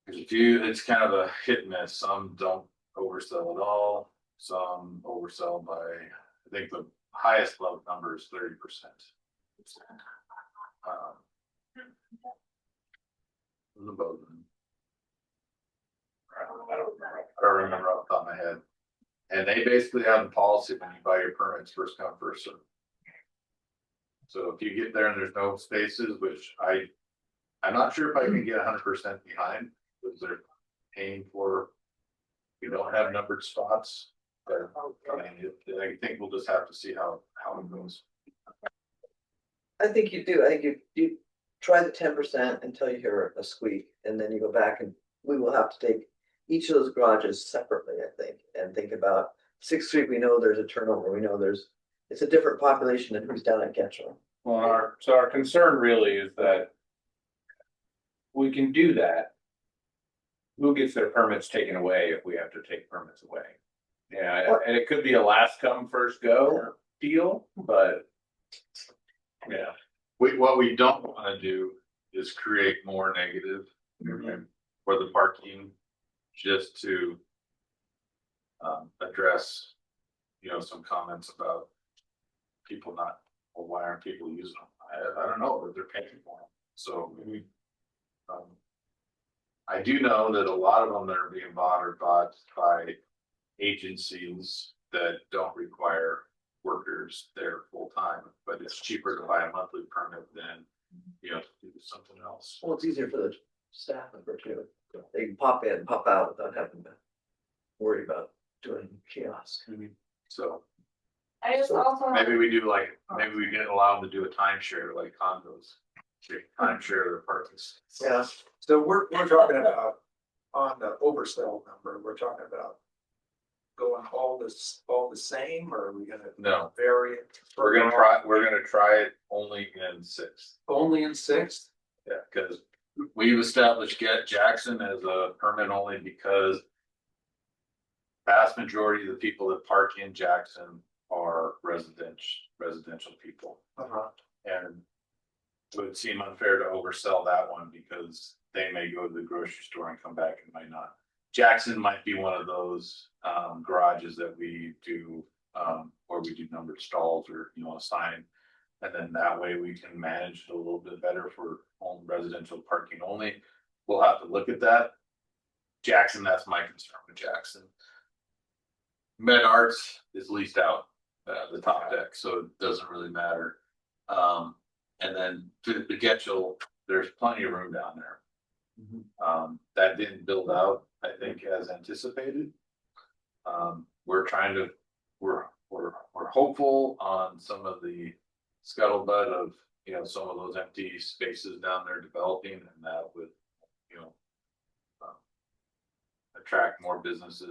Because it's kind of a hit and miss. Some don't oversell at all. Some oversell by, I think the highest level number is 30%. I don't remember off the top of my head. And they basically have the policy when you buy your permits, first come, first served. So if you get there and there's no spaces, which I'm not sure if I can get 100% behind, because they're paying for, we don't have numbered spots. But I think we'll just have to see how it goes. I think you do. I think you try the 10% until you hear a squeak, and then you go back, and we will have to take each of those garages separately, I think, and think about 6th Street. We know there's a turnover. We know it's a different population than who's down at Ketchum. Well, our concern really is that we can do that. Who gets their permits taken away if we have to take permits away? Yeah, and it could be a last come, first go deal, but yeah. What we don't want to do is create more negative for the parking, just to address, some comments about people not, well, why aren't people using them? I don't know, but they're paying for them. So I do know that a lot of them that are being bought are bought by agencies that don't require workers there full time, but it's cheaper to buy a monthly permit than, to do something else. Well, it's easier for the staff member too. They can pop in, pop out without having to worry about doing kiosk. So I just also. maybe we can allow them to do a timeshare like condos. Timeshare their parking. Yeah. So we're talking about, on the oversell number, we're talking about going all the same, or are we gonna? No. Vary it? We're gonna try it only in 6th. Only in 6th? Yeah, because we've established Jackson as a permit only because vast majority of the people that park in Jackson are residential people. And it would seem unfair to oversell that one because they may go to the grocery store and come back and might not. Jackson might be one of those garages that we do, where we do numbered stalls or, you know, a sign. And then that way we can manage it a little bit better for home residential parking only. We'll have to look at that. Jackson, that's my concern with Jackson. Med Arts is leased out, the top deck, so it doesn't really matter. And then to the Getchell, there's plenty of room down there. That didn't build out, I think, as anticipated. We're trying to, we're hopeful on some of the scuttlebutt of, you know, some of those empty spaces down there developing, and that would, you know, attract more business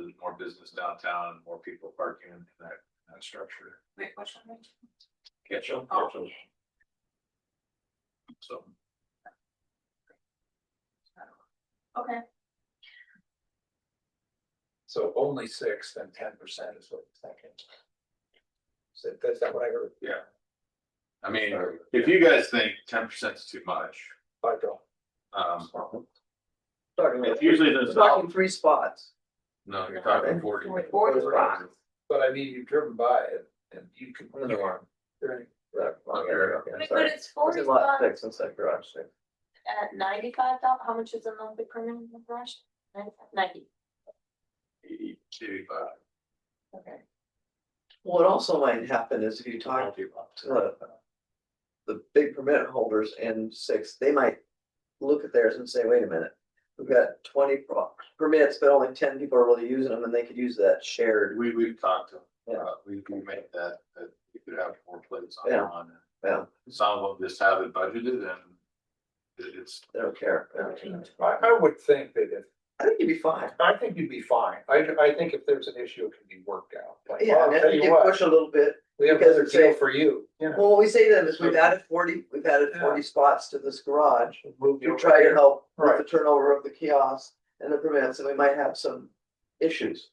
downtown, and more people parking in that structure. Wait, which one? Getchell. Oh, Getchell. So. okay. So only 6, then 10% is what you're thinking. Is that what I heard? Yeah. I mean, if you guys think 10% is too much, I don't. Talking it's usually we're the. talking 3 spots. No, you're talking 40. 40 spots. But I mean, you've driven by it and you can. No, there aren't. There- Wrong area, okay, But sorry. it's 40 It's in lot spots 6 inside garage 6. at 95,000. How much is a monthly permit in the garage? 90. 85. Okay. What also might happen is if you talk to the big permit holders in 6, they might look at theirs and say, wait a minute. We've got 20 permits, but only 10 people are really using them, and they could use that shared. We've talked to them. Yeah. We made that you could have more plates on Yeah. one. Yeah, Some of them just have it budgeted and it's. they don't care. I would think that if, I think you'd be fine. I think you'd be fine. I think if there's an issue, it can be worked out. Like, Yeah, well, and I'll then tell you you can what, push a little bit. we have because another it's deal a- for you, you know. Well, what we say to them is we've added 40 spots to this garage. Move you To try to help with Right. the turnover of the kiosks and the permits, and we might have some issues.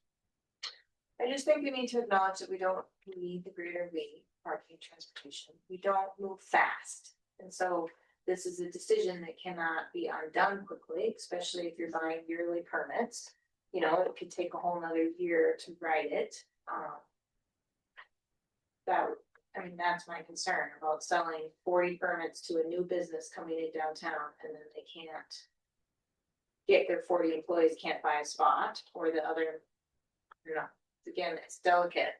I just think we need to acknowledge that we don't need the greater we parking transportation. We don't move fast. And so this is a decision that cannot be undone quickly, especially if you're buying yearly permits. You know, it could take a whole nother year to write it. That's my concern about selling 40 permits to a new business coming in downtown and then they can't get their 40 employees, can't buy a spot, or the other, you know, again, it's delicate.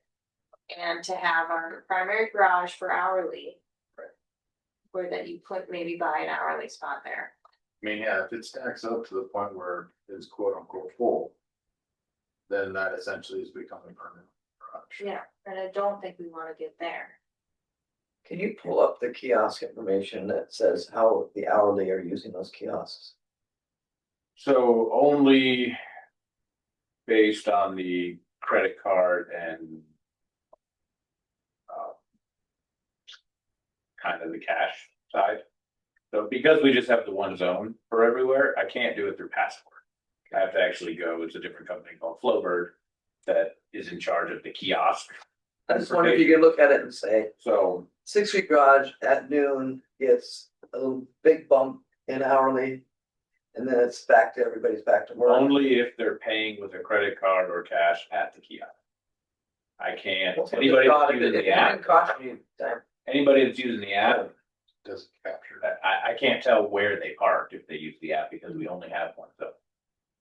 And to have our primary garage for hourly. Where that you put, maybe buy an hourly spot there. I mean, yeah, if it stacks up to the point where it's quote unquote full. Then that essentially is becoming permanent garage. Yeah, and I don't think we wanna get there. Can you pull up the kiosk information that says how the hourly are using those kiosks? So only based on the credit card and kind of the cash side. So because we just have the one zone for everywhere, I can't do it through Passport. I have to actually go, it's a different company called Flowbird that is in charge of the kiosk. I just wonder if you could look at it and say, So 6th Street Garage at noon gets a little big bump in hourly. And then it's back to, everybody's back to work. only if they're paying with a credit card or cash at the kiosk. I can't, Well, anybody God, that's if using it the app, didn't cost you time. anybody that's using the app, Doesn't capture that. I can't tell where they parked if they use the app because we only have one zone.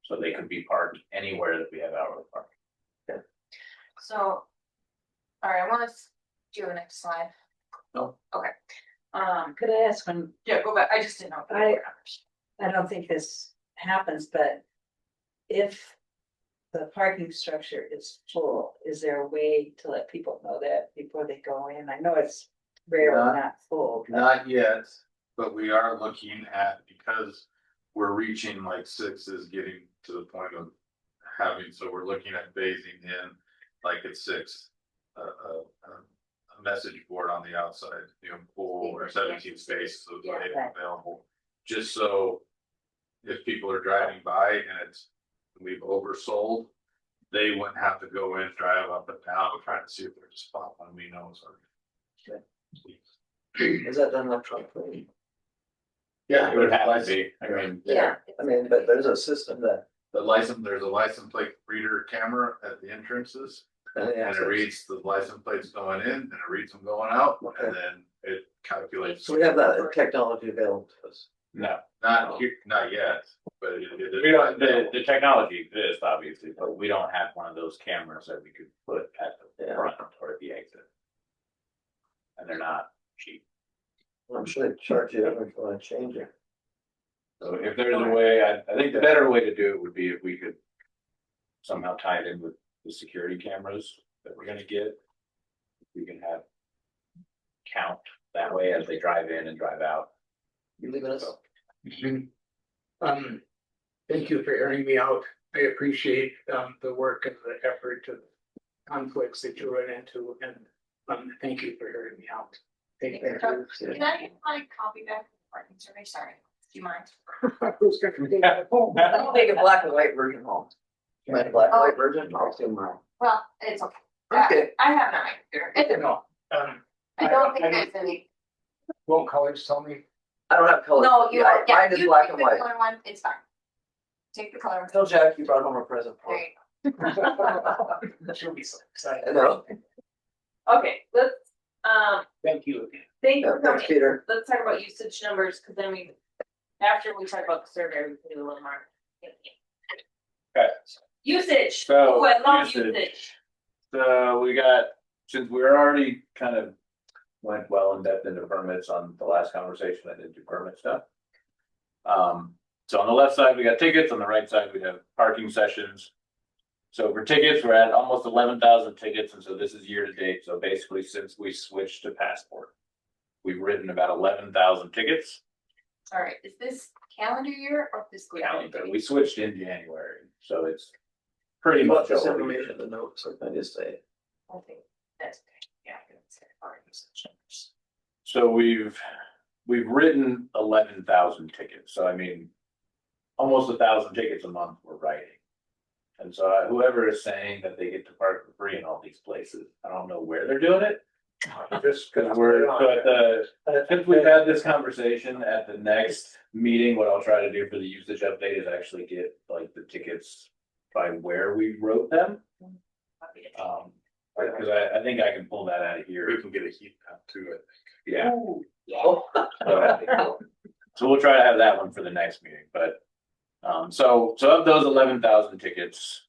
So they could be parked anywhere that we have hourly parking. So. Alright, I wanna do the next slide. No. Okay. Could I ask one? Yeah, go back, I just didn't know. if you were- I don't think this happens, but if the parking structure is full, is there a way to let people know that before they go in? I know it's rarely not full. but- Not yet, but we are looking at, because we're reaching like 6 is getting to the point of having, so we're looking at phasing in like at 6. A message board on the outside, you know, pool or 17 spaces available, just so. If people are driving by and we've oversold, they wouldn't have to go in, drive up and down, trying to see if there's a spot when we know it's already. Is that done electronically? Yeah, It would have to be, I mean. Yeah. I mean, but there's a system that there's a license plate reader camera at the entrances. And it reads the license plates going in and it reads them going out, Okay. and then it calculates. So we have that technology available to us. No, Not here, not yet, but it. we don't, the technology exists, obviously, but we don't have one of those cameras that we could put at the Yeah. front or at the exit. And they're not cheap. I'm sure they charge you if you want to change it. So if there's a way, I think the better way to do it would be if we could somehow tie it in with the security cameras that we're gonna get. We can have count that way as they drive in and drive out. You leaving us? Thank you for hearing me out. I appreciate, the work and the effort of conflicts that you run into, and, thank you for hearing me out. Thank you. Can I get my copy back from the parking survey? Sorry, do you mind? Who's gonna take that home? I'll make a black and white version home. You mind a black and white version? I'll do mine. Well, it's okay. Okay. I have no idea. No, I don't think there's any. won't colors tell me? I don't have color. No, you are, yeah. Mine is you black take and the white. color one, it's fine. Take the color one. Tell Jack you brought home a present for There him. you She'll be so excited. I know. go. Okay, let's, Thank you again. thank you Yeah, for thanks, coming. Peter. Let's talk about usage numbers, because then after we talk about the survey, we can do a little more. Okay. Usage. So, Oh, I love usage. usage. So we got, since we're already kind of went well in depth into permits on the last conversation, I did do permit stuff. So on the left side, we got tickets, on the right side, we have parking sessions. So for tickets, we're at almost 11,000 tickets, and so this is year to date, so basically since we switched to Passport. We've written about 11,000 tickets, All right, is this calendar year or fiscal year? calendar, we switched in January, so it's pretty You much. want this over information in the notes, so I just say. I think that's, okay. Yeah. I'm gonna say our usage numbers. So we've written 11,000 tickets, so I mean. Almost 1,000 tickets a month we're writing. And so whoever is saying that they get to park for free in all these places, I don't know where they're doing it. Just Cause since we've had this conversation at the next meeting, what I'll try to do for the usage update is actually get like the tickets by where we wrote them. Cause I think I can pull that out of here. We can get a heat map to it. Yeah. Ooh, yeah. So we'll try to have that one for the next meeting, but. So of those 11,000 tickets,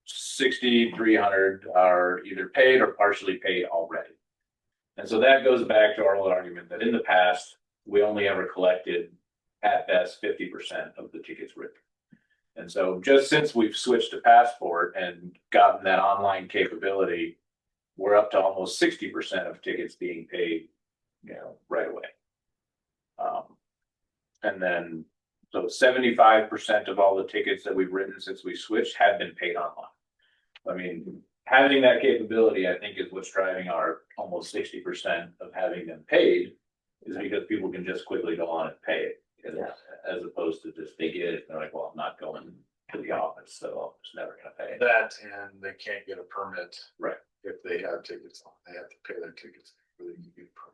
6,300 are either paid or partially paid already. And so that goes back to our old argument that in the past, we only ever collected at best 50% of the tickets written. And so just since we've switched to Passport and gotten that online capability, we're up to almost 60% of tickets being paid, right away. And then, so 75% of all the tickets that we've written since we switched have been paid online. I mean, having that capability, I think, is what's driving our almost 60% of having them paid, is because people can just quickly go on and pay it. As opposed to just they get it, they're like, well, I'm not going to the office, so I'm just never gonna pay it. That and they can't get a permit. Right. If they have tickets on, they have to pay their tickets, before they can get a permit.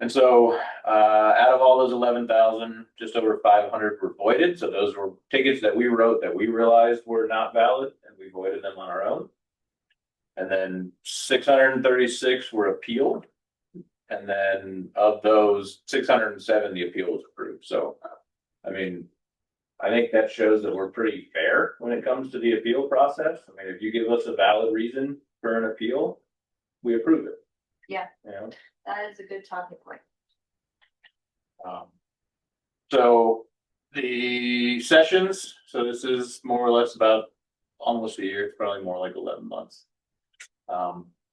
And so, out of all those 11,000, just over 500 were voided. So those were tickets that we wrote that we realized were not valid, and we voided them on our own. And then 636 were appealed. And then of those, 670 appeals approved. So, I mean, I think that shows that we're pretty fair when it comes to the appeal process. I mean, if you give us a valid reason for an appeal, we approve it. Yeah. You know? That is a good talking point. So the sessions, so this is more or less about almost a year, it's probably more like 11 months.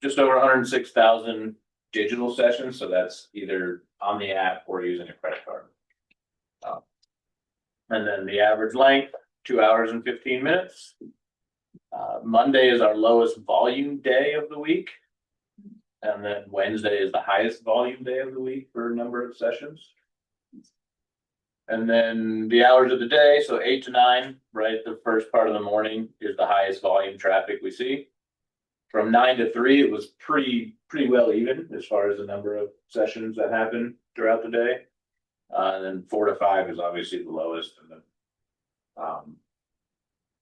Just over 106,000 digital sessions, so that's either on the app or using a credit card. And then the average length, 2 hours and 15 minutes. Monday is our lowest volume day of the week. And then Wednesday is the highest volume day of the week for a number of sessions. And then the hours of the day, so 8 to 9, right? The first part of the morning is the highest volume traffic we see. From 9 to 3, it was pretty well even as far as the number of sessions that happen throughout the day. And then 4 to 5 is obviously the lowest. And then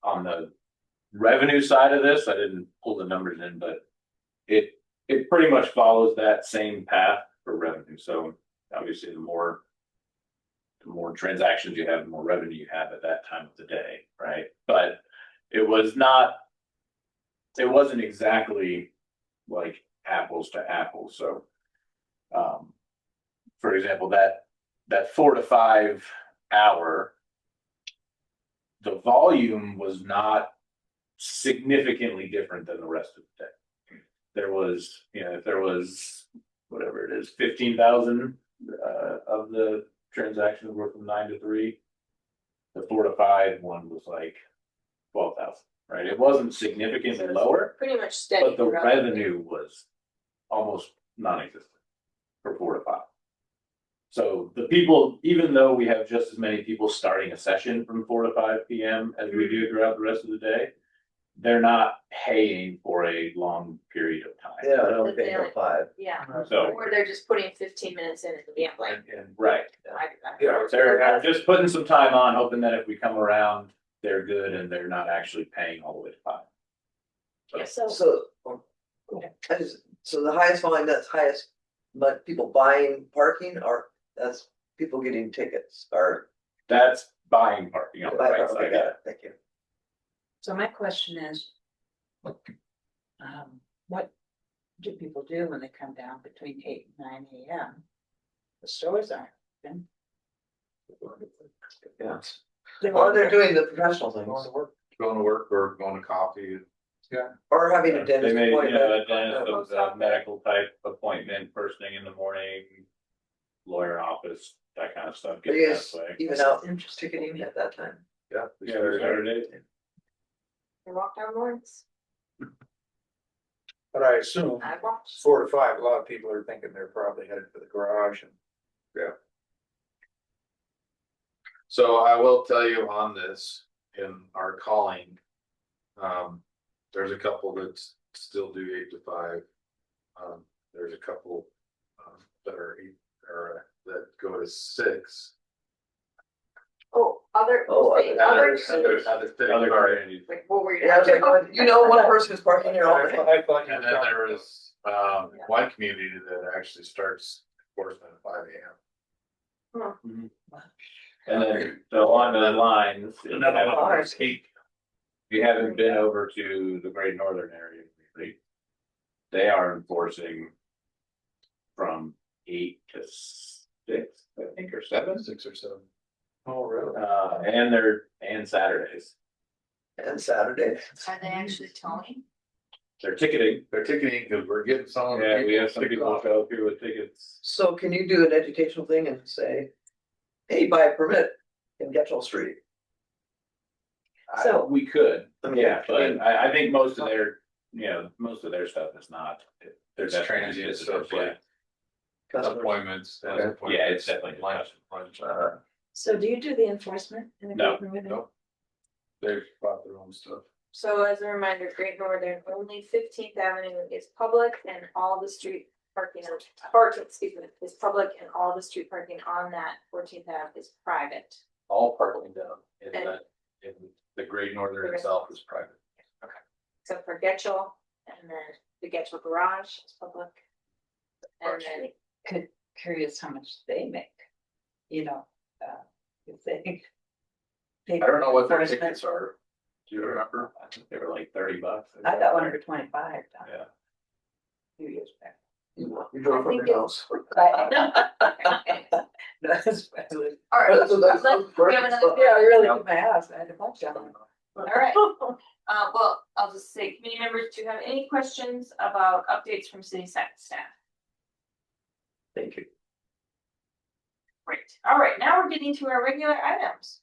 on the revenue side of this, I didn't pull the numbers in, but it pretty much follows that same path for revenue. So obviously the more transactions you have, the more revenue you have at that time of the day, right? But it wasn't exactly like apples to apples. So, for example, that 4 to 5 hour, the volume was not significantly different than the rest of the day. There was, if there was whatever it is, 15,000 of the transactions were from 9 to 3. The 4 to 5 one was like 12,000, right? It wasn't significantly lower, Pretty much steady. but the throughout. revenue was almost non-existent for 4 to 5. So the people, even though we have just as many people starting a session from 4 to 5 p.m. as we do throughout the rest of the day, they're not paying for a long period of time. Yeah, I don't think no 5. Yeah, So, or they're just putting 15 minutes in at the gambling. right. Yeah. They're just putting some time on, hoping that if we come around, they're good and they're not actually paying all the way to 5. Yeah, So, Okay. so the highest volume, that's highest, but people buying parking, or that's people getting tickets, or. That's buying parking on the right side. Okay, thank you. So my question is, what do people do when they come down between 8 and 9 a.m.? The stores aren't open. Yeah. Or they're doing the professional things, Going to work or going to coffee. or having a They dentist may, appointment. a dentist, a medical type appointment first thing in the morning, lawyer office, that kind of stuff. Are Get you that guys way. even out ticketing at that time? Yeah. Yeah, Saturday. They walk down Lawrence. But I assume I watched. 4 to 5, a lot of people are thinking they're probably headed for the garage and. So I will tell you on this, in our calling, there's a couple that still do 8 to 5. There's a couple that are that go to 6. Oh, other. Oh, other. Other city. Like, what were you? Yeah, I was like, well, you know, one person who's parking here all day. I thought you And were then talking there about- is one community that actually starts enforcement at 5 a.m. And then along the lines, if Another one of those eight. you haven't been over to the Great Northern area, lately, they are enforcing from 8 to 6, I think, or 7. 6 or 7. Oh, really? And Saturdays. And Saturday. Are they actually towing? They're ticketing. They're ticketing because we're getting some of the Yeah, we have some tickets people off. show up here with tickets. So can you do an educational thing and say, hey, buy a permit in Getchell Street? So- We could, I mean, yeah, but I mean- I think most of their stuff is not. They're It's definitely transient visitors, stuff like Customers? appointments. Okay. appointments, Yeah, it's definitely lunch. So do you do the enforcement? in the No, group? no. They've bought their own stuff. So as a reminder, Great Northern, only 15th Avenue is public and all the street parking, is public and all the street parking on that 14th Ave is private. All parking down in And- the Great Northern itself is private. Except for Getchell, and then the Getchell Garage is public. And then, Curious how much they make, if they. I don't know what their Enforcement. tickets are. Do you remember? I think they were like $30. I got one for 25 Yeah. a few years back. You drove from think your house. That's all right, That's what that's- we have another. Yeah, I really took my house, I had a bunch of them. All right, well, I'll just say, committee members, do you have any questions about updates from city staff? Thank you. Great, all right, now we're getting to our regular items.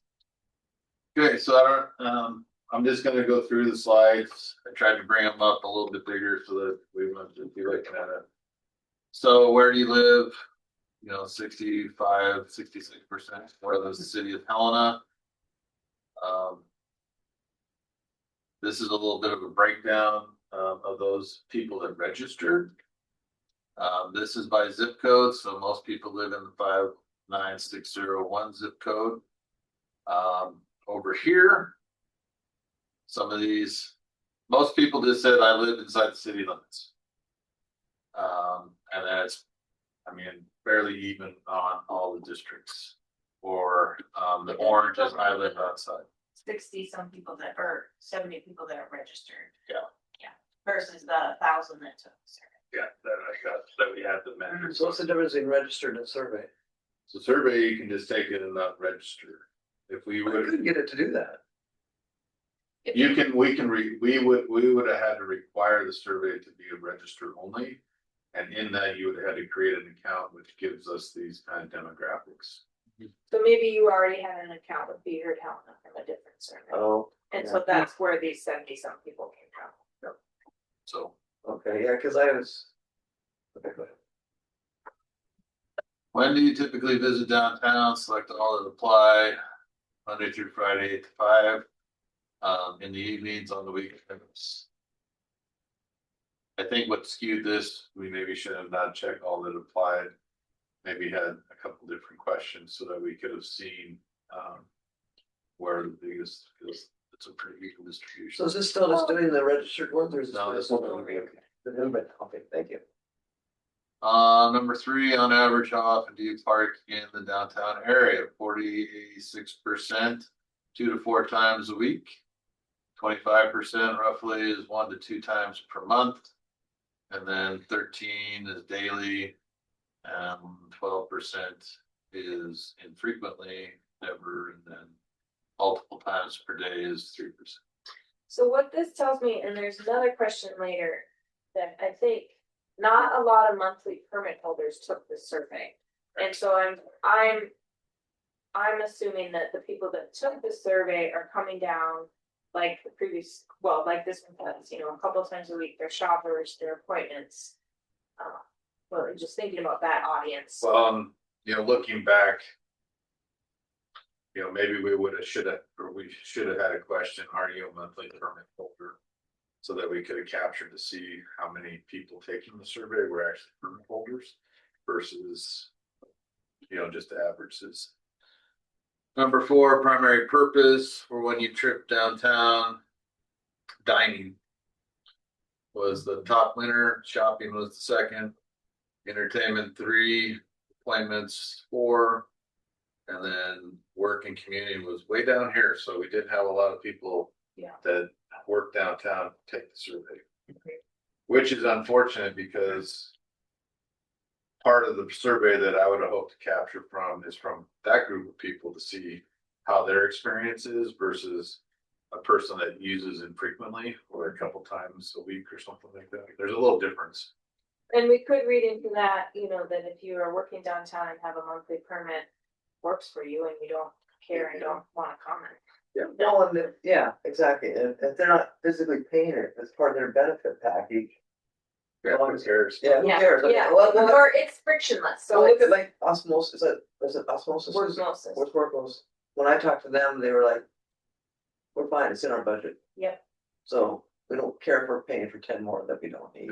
Okay, so I don't, I'm just gonna go through the slides. I tried to bring them up a little bit bigger so that we wouldn't just be looking at it. So where do you live? 65, 66% for the city of Helena. This is a little bit of a breakdown of those people that registered. This is by zip code, so most people live in the 59601 zip code. Over here, some of these, most people just said I live inside the city limits. And that's, I mean, fairly even on all the districts. Or, the orange is I live outside. 60 some people that, or 70 people that are registered. Yeah. Yeah, versus the 1,000 that took the survey. Yeah, that I got, that we had the measure. So what's the difference in registered and survey? So survey, you can just take it and not register. If we We would, couldn't get it to do that. If you can, we can we would have had to require the survey to be a register only. And in that, you would have had to create an account, which gives us these kind of demographics. So maybe you already had an account with Beaver Town from a different survey. Oh, And so that's where these 70 some people came from. So okay, yeah, cause I was. Okay, go ahead. when do you typically visit downtown? Select all that apply. Monday through Friday, 8 to 5. In the evenings, on the weekends. I think what skewed this, we maybe should have not checked all that applied. Maybe had a couple different questions so that we could have seen, where the biggest, because it's a pretty equal distribution. So is this still just doing the registered ones or is this? No, this one? one. Okay, thank you. Number 3, on average, how often do you park in the downtown area? 46%, 2 to 4 times a week. 25% roughly is 1 to 2 times per month. And then 13 is daily. 12% is infrequently, never, and then multiple times per day is 3%. So what this tells me, and there's another question later, that I think not a lot of monthly permit holders took this survey. And so I'm assuming that the people that took the survey are coming down like the previous, well, like this one does, a couple of times a week, their shoppers, their appointments. Well, just thinking about that audience. Well, looking back, maybe we would have, we should have had a question, are you a monthly permit holder? So that we could have captured to see how many people taking the survey were actually permit holders versus, just the averages. Number 4, primary purpose for when you trip downtown. Dining was the top winner, shopping was the second, entertainment 3, appointments 4, and then work and community was way down here. So we did have a lot of people that work downtown take the survey, which is unfortunate because part of the survey that I would have hoped to capture from is from that group of people to see how their experience is versus a person that uses infrequently or a couple times a week or something like that. There's a little difference. And we could read into that, that if you are working downtown and have a monthly permit works for you and you don't care and don't want to comment. Yeah, well, and yeah, exactly, and if they're not physically paying it, as part of their benefit package. Yeah, who cares? Yeah, who cares? Okay, Yeah, well, or it's frictionless, so so look it's at like osmosis, is it osmosis? osmosis. What's workloads? When I talked to them, they were like, we're fine, it's in our budget. Yep. So we don't care if we're paying for 10 more that we don't need.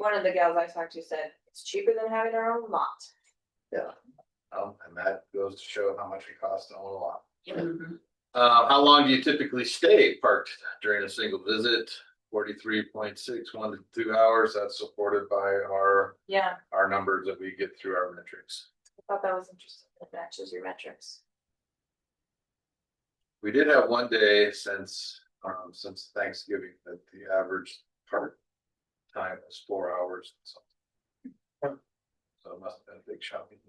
One of the gals I talked to said it's cheaper than having our own lot. Yeah. And that goes to show how much it costs to own a lot. Mhm. How long do you typically stay parked during a single visit? 43.6, 1 to 2 hours. That's supported by our numbers that we get through our metrics. I thought that was interesting. It matches your metrics. We did have one day since Thanksgiving that the average park time was 4 hours. So it must have been a big shopping.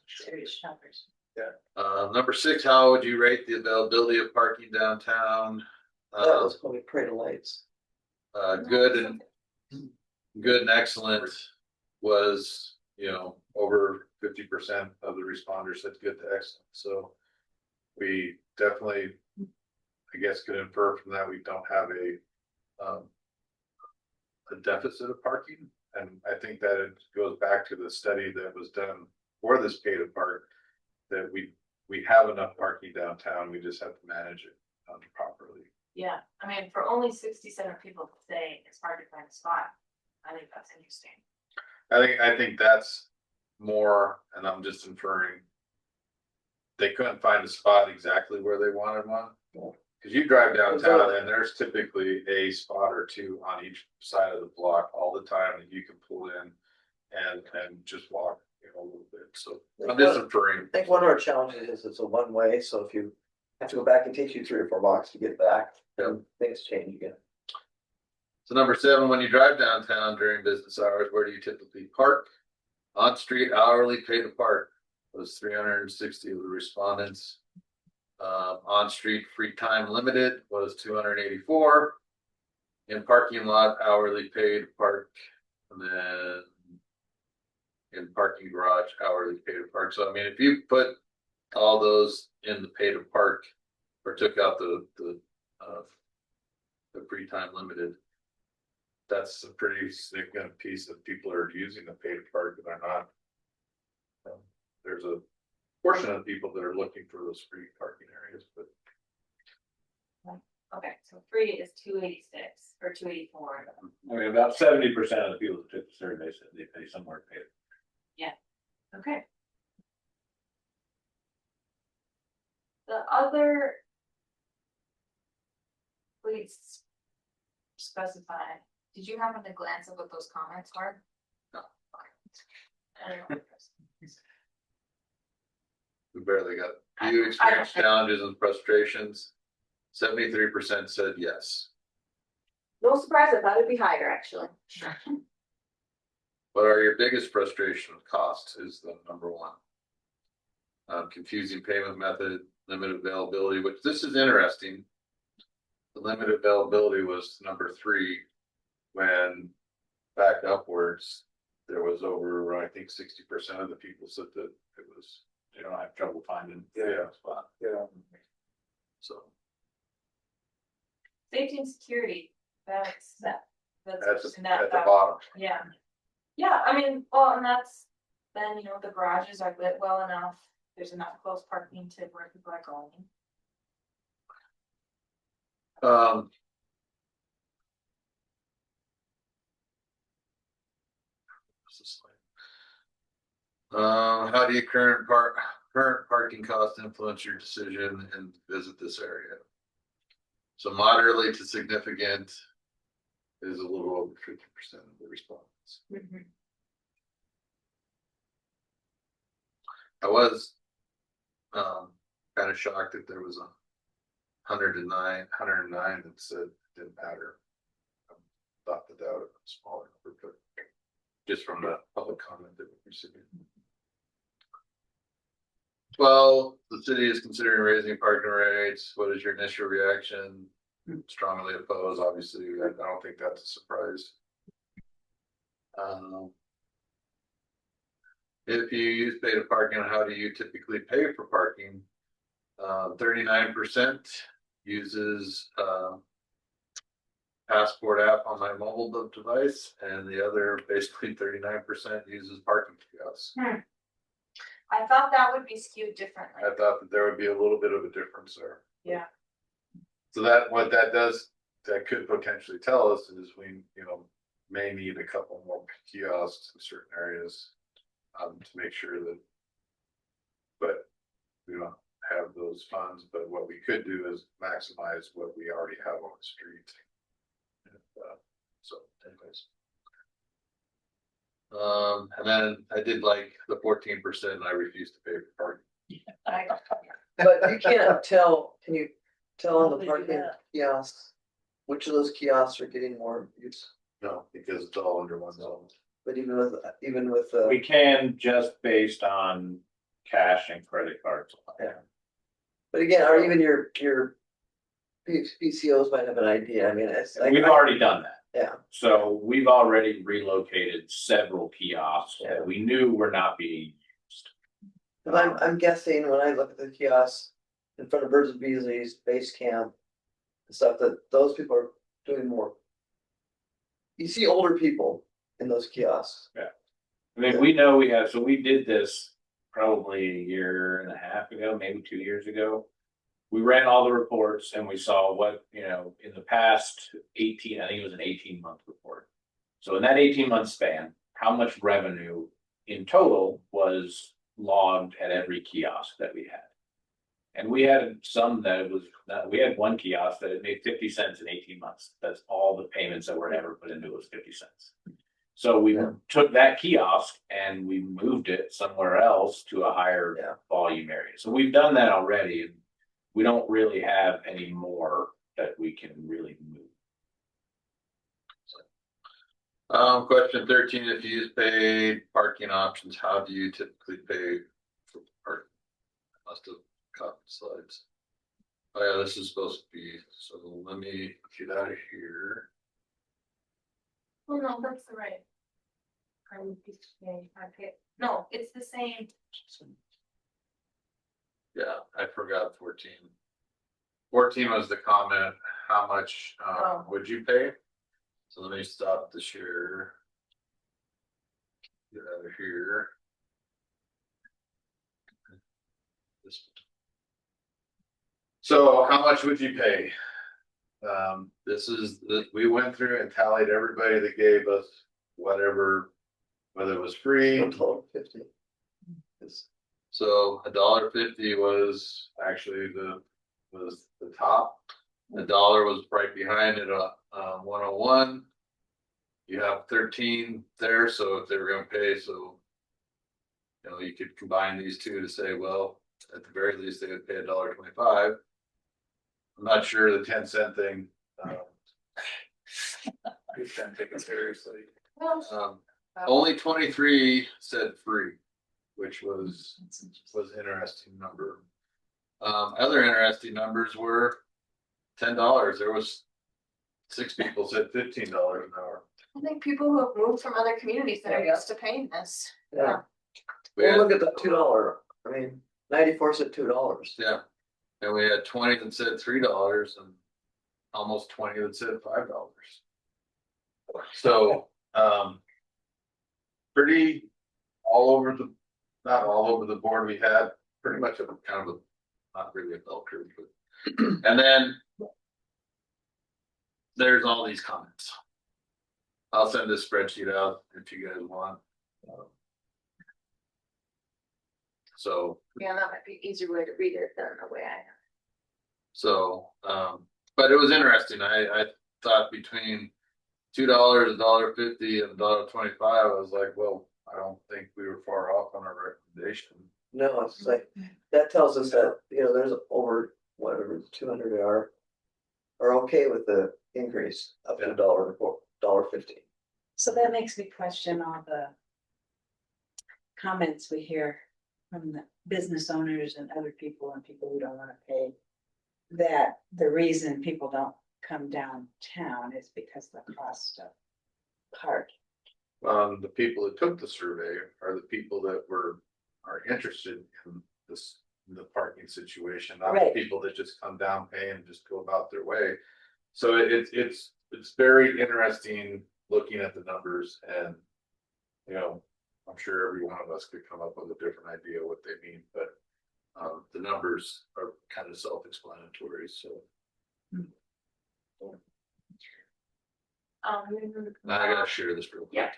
Serious shoppers. Number 6, how would you rate the availability of parking downtown? That was probably Parade of Lights. Good and excellent was, over 50% of the responders said good to excellent. So we definitely, I guess, could infer from that we don't have a deficit of parking. And I think that it goes back to the study that was done for this pay to park, that we have enough parking downtown. We just have to manage it properly. Yeah, I mean, for only 67 people to say it's hard to find a spot, I think that's interesting. I think that's more, and I'm just inferring, they couldn't find a spot exactly where they wanted one. Cause you drive downtown and there's typically a spot or two on each side of the block all the time that you can pull in and just walk, you know, a little bit, so. On this terrain, I think one of our challenges is it's a one way, so if you have to go back, it takes you 3 or 4 blocks to get back, then things change again. so number 7, when you drive downtown during business hours, where do you typically park? On-street hourly pay to park was 360 of the respondents. On-street free time limited was 284. In parking lot hourly paid park, and then in parking garage hourly paid to park. So I mean, if you put all those in the pay to park or took out the free time limited, that's a pretty significant piece that people are using the pay to park and they're not. There's a portion of people that are looking for those free parking areas, but Okay, so free is 286 or 284. I mean, about 70% of the people that took the survey said they pay somewhere to pay. Okay. The other. Please. Specify, did you happen to glance at what those comments were? No. Okay. I don't know. we barely got. Do you experience challenges and frustrations? 73% said yes. No surprise, I thought it'd be higher, actually. What are your biggest frustration with costs is the number 1. Confusing payment method, limited availability, which this is interesting. The limited availability was number 3, when back upwards, there was over, I think 60% of the people said that it was, They don't have trouble finding Yeah. a spot. Yeah. so. Safety and security, that's At that the bottom. yeah. Yeah, I mean, well, and that's, then, you know, the garages are lit well enough, there's enough close parking to where people are going. How do you current parking costs influence your decision and visit this area? So moderately to significant is a little over 50% of the respondents. I was kind of shocked that there was 109 that said it didn't matter. Thought that would have been smaller number, but just from the public comment that we received. Well, the city is considering raising parking rates. What is your initial reaction? Strongly opposed, obviously. I don't think that's a surprise. If you use pay to parking, how do you typically pay for parking? 39% uses Passport app on my mobile device, and the other basically 39% uses parking kiosks. I thought that would be skewed differently. I thought that there would be a little bit of a difference there. Yeah. So that what that does, that could potentially tell us is we, may need a couple more kiosks in certain areas to make sure that, but we don't have those funds. But what we could do is maximize what we already have on the street. So anyways. And then I did like the 14% and I refused to pay for parking. But you can't tell, can you tell on How the they do parking that? kiosks, which of those kiosks are getting more use? No, because it's all under one zone. But even with, We can just based on cash and credit cards. yeah. But again, or even your PCOs might have an idea, I mean, it's. We've already done that. Yeah. So we've already relocated several kiosks Yeah. that we knew were not being used. Cause I'm guessing when I look at the kiosks in front of Birds and Beasley's base camp. And stuff that those people are doing more. You see older people in those kiosks. I mean, we know we have, so we did this probably a year and a half ago, maybe 2 years ago. We ran all the reports and we saw what, in the past 18, I think it was an 18-month report. So in that 18-month span, how much revenue in total was logged at every kiosk that we had? And we had some that was, we had one kiosk that it made 50 cents in 18 months. That's all the payments that were ever put into it was 50 cents. So we Yeah. took that kiosk and we moved it somewhere else to a higher Yeah. volume area. So we've done that already. And we don't really have any more that we can really move. Question 13, if you use paid parking options, how do you typically pay for parking? Must have caught the slides. Oh yeah, this is supposed to be, so let me get out of here. Oh, no, that's the right. No, it's the same. Yeah, I forgot 14. 14 was the comment, how much Oh. would you pay? So let me stop the share. Get out of here. This. So how much would you pay? This is, we went through and tallied everybody that gave us whatever, whether it was free. $1.50. So $1.50 was actually was the top. $1 was right behind it, 101. You have 13 there, so if they were gonna pay, so. You know, you could combine these two to say, well, at the very least, they would pay $1.25. I'm not sure the 10-cent thing. Who's gonna take it seriously? Only 23 said free, which was interesting number. Other interesting numbers were $10. There was 6 people said $15 an hour. I think people who have moved from other communities that are used to paying this. Yeah. We Well, had, look at the $2. I mean, 94 said $2. yeah, and we had 20 that said $3 and almost 20 that said $5. So, pretty all over the, not all over the board. We had pretty much a kind of a, not really a bell curve, but, and then there's all these comments. I'll send this spreadsheet out if you guys want. So, Yeah, that might be an easier way to read it than the way I have. so, but it was interesting. I thought between $2, $1.50 and $1.25, I was like, well, I don't think we were far off on our recommendation. No, it's like, that tells us that, you know, there's over whatever, 200 are okay with the increase up to $1.50. So that makes me question all the comments we hear from the business owners and other people and people who don't want to pay. That the reason people don't come downtown is because of the cost of parking. The people that took the survey are the people that are interested in this, the parking situation, not Right. the people that just come down, pay and just go about their way. So it's very interesting looking at the numbers and, you know, I'm sure every one of us could come up with a different idea what they mean, but the numbers are kind of self-explanatory, so. I gotta share this real quick. Yeah.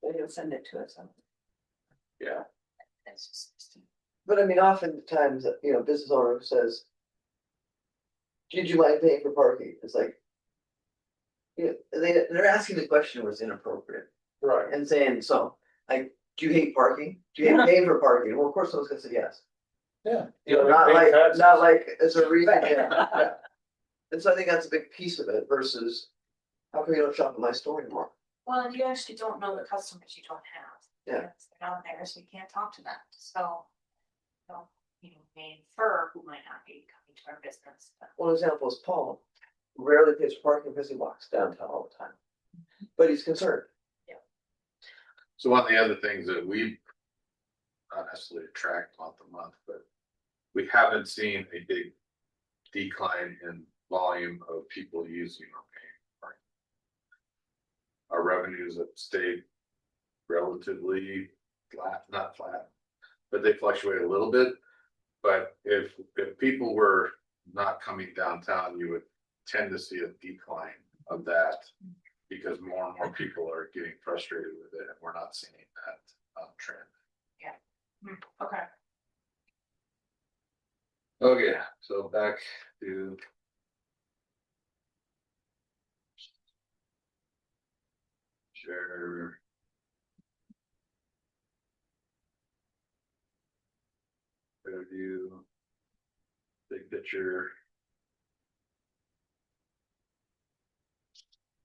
They'll send it to us. Yeah. It's just. But I mean, oftentimes, you know, business owner who says, did you mind paying for parking? It's like, you know, they're asking the question was inappropriate Right. and saying, so, like, do you hate parking? Do you hate paying for parking? Well, of course, someone's gonna say yes. Yeah. You know, not like as a reason, yeah. And so I think that's a big piece of it versus how come you don't shop at my store anymore? Well, and you actually don't know the customers you don't have. Yeah. They're not there, so you can't talk to them, so. You know, may infer who might not be coming to our business, but. One example is Paul, rarely pays for parking because he walks downtown all the time. But he's concerned. So one of the other things that we not necessarily track month to month, but we haven't seen a big decline in volume of people using our paying parking. Our revenues have stayed relatively flat, not flat, but they fluctuate a little bit. But if people were not coming downtown, you would tend to see a decline of that because more and more people are getting frustrated with it, and we're not seeing that trend. Okay, Okay, so back to. Share. Review. Big picture.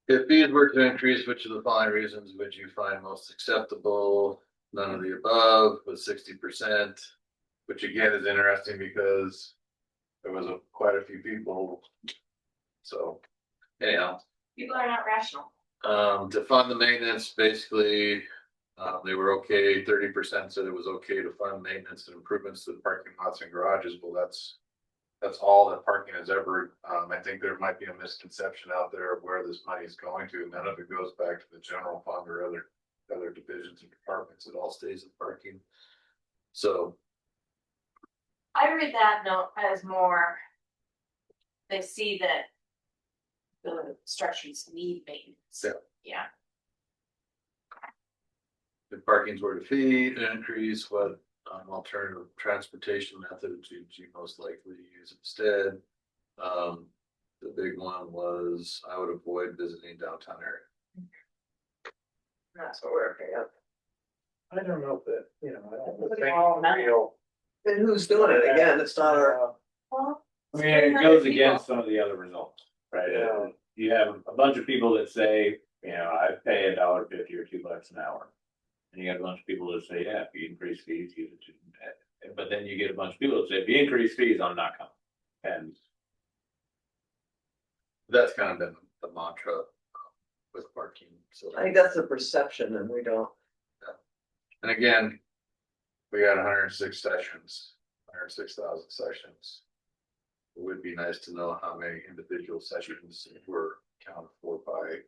If fees were to increase, which of the following reasons would you find most acceptable? None of the above with 60%, which again is interesting because there was quite a few people. So anyhow, People are not rational. to fund the maintenance, basically, they were okay. 30% said it was okay to fund maintenance and improvements to the parking lots and garages. Well, that's all that parking has ever. I think there might be a misconception out there of where this money is going to. None of it goes back to the general fund or other divisions and departments. It all stays in parking. So I read that note as more. They see that. The structures need maintenance. Yeah. Yeah. if parking's were to fee increase, what alternative transportation method would you most likely use instead? The big one was I would avoid visiting downtown area. That's what we're okay up. I don't know if that, I don't Look at think all that. real. And who's doing it? Again, it's not our, Well, I mean, it goes against some of the other results, right? Yeah. You have a bunch of people that say, I pay $1.50 or $2 an hour. And you got a bunch of people that say, yeah, if you increase fees, you but then you get a bunch of people that say, if you increase fees, I'm not coming. And That's kind of been the mantra with parking. So, I think that's the perception and we don't. and again, we got 106 sessions, 106,000 sessions. It would be nice to know how many individual sessions were accounted for by,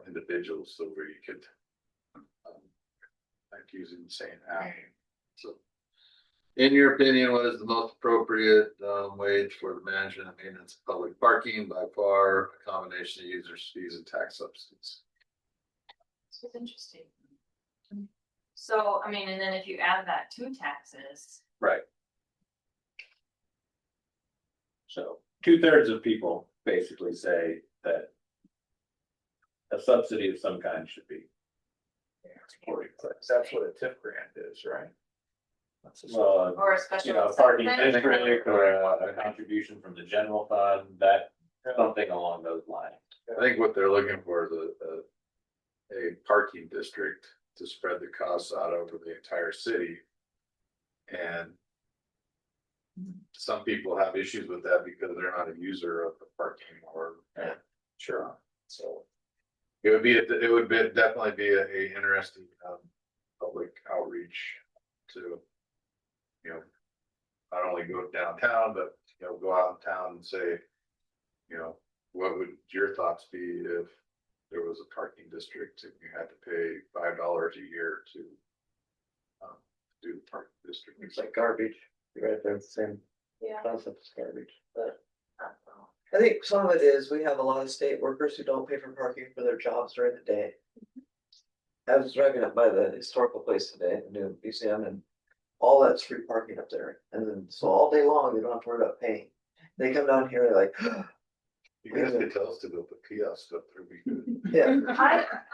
individuals, so where you could, like using the same app. So, in your opinion, what is the most appropriate wage for the management and maintenance of public parking? By far, a combination of users' fees and tax subsidies. this was interesting. So, I mean, and then if you add that to taxes, right. So 2/3 of people basically say that a subsidy of some kind should be. That's what a tip grant is, right? Well, or a special. a parking assessment, district or a contribution from the general fund, that something along those lines. I think what they're looking for is a parking district to spread the costs out over the entire city. And some people have issues with that because they're not a user of the parking or. Sure. So. It would definitely be a interesting public outreach to, not only go downtown, but go out in town and say, what would your thoughts be if there was a parking district and you had to pay $5 a year to do the parking district? It's like garbage. You're right there, it's the same Yeah. concept as garbage, but. I think some of it is we have a lot of state workers who don't pay for parking for their jobs during the day. I was driving up by the historical place today, the new museum, and all that's free parking up there. And then, so all day long, they don't have to worry about paying. They come down here, they're like, You guys could tell us to go put kiosks up there. We could. yeah,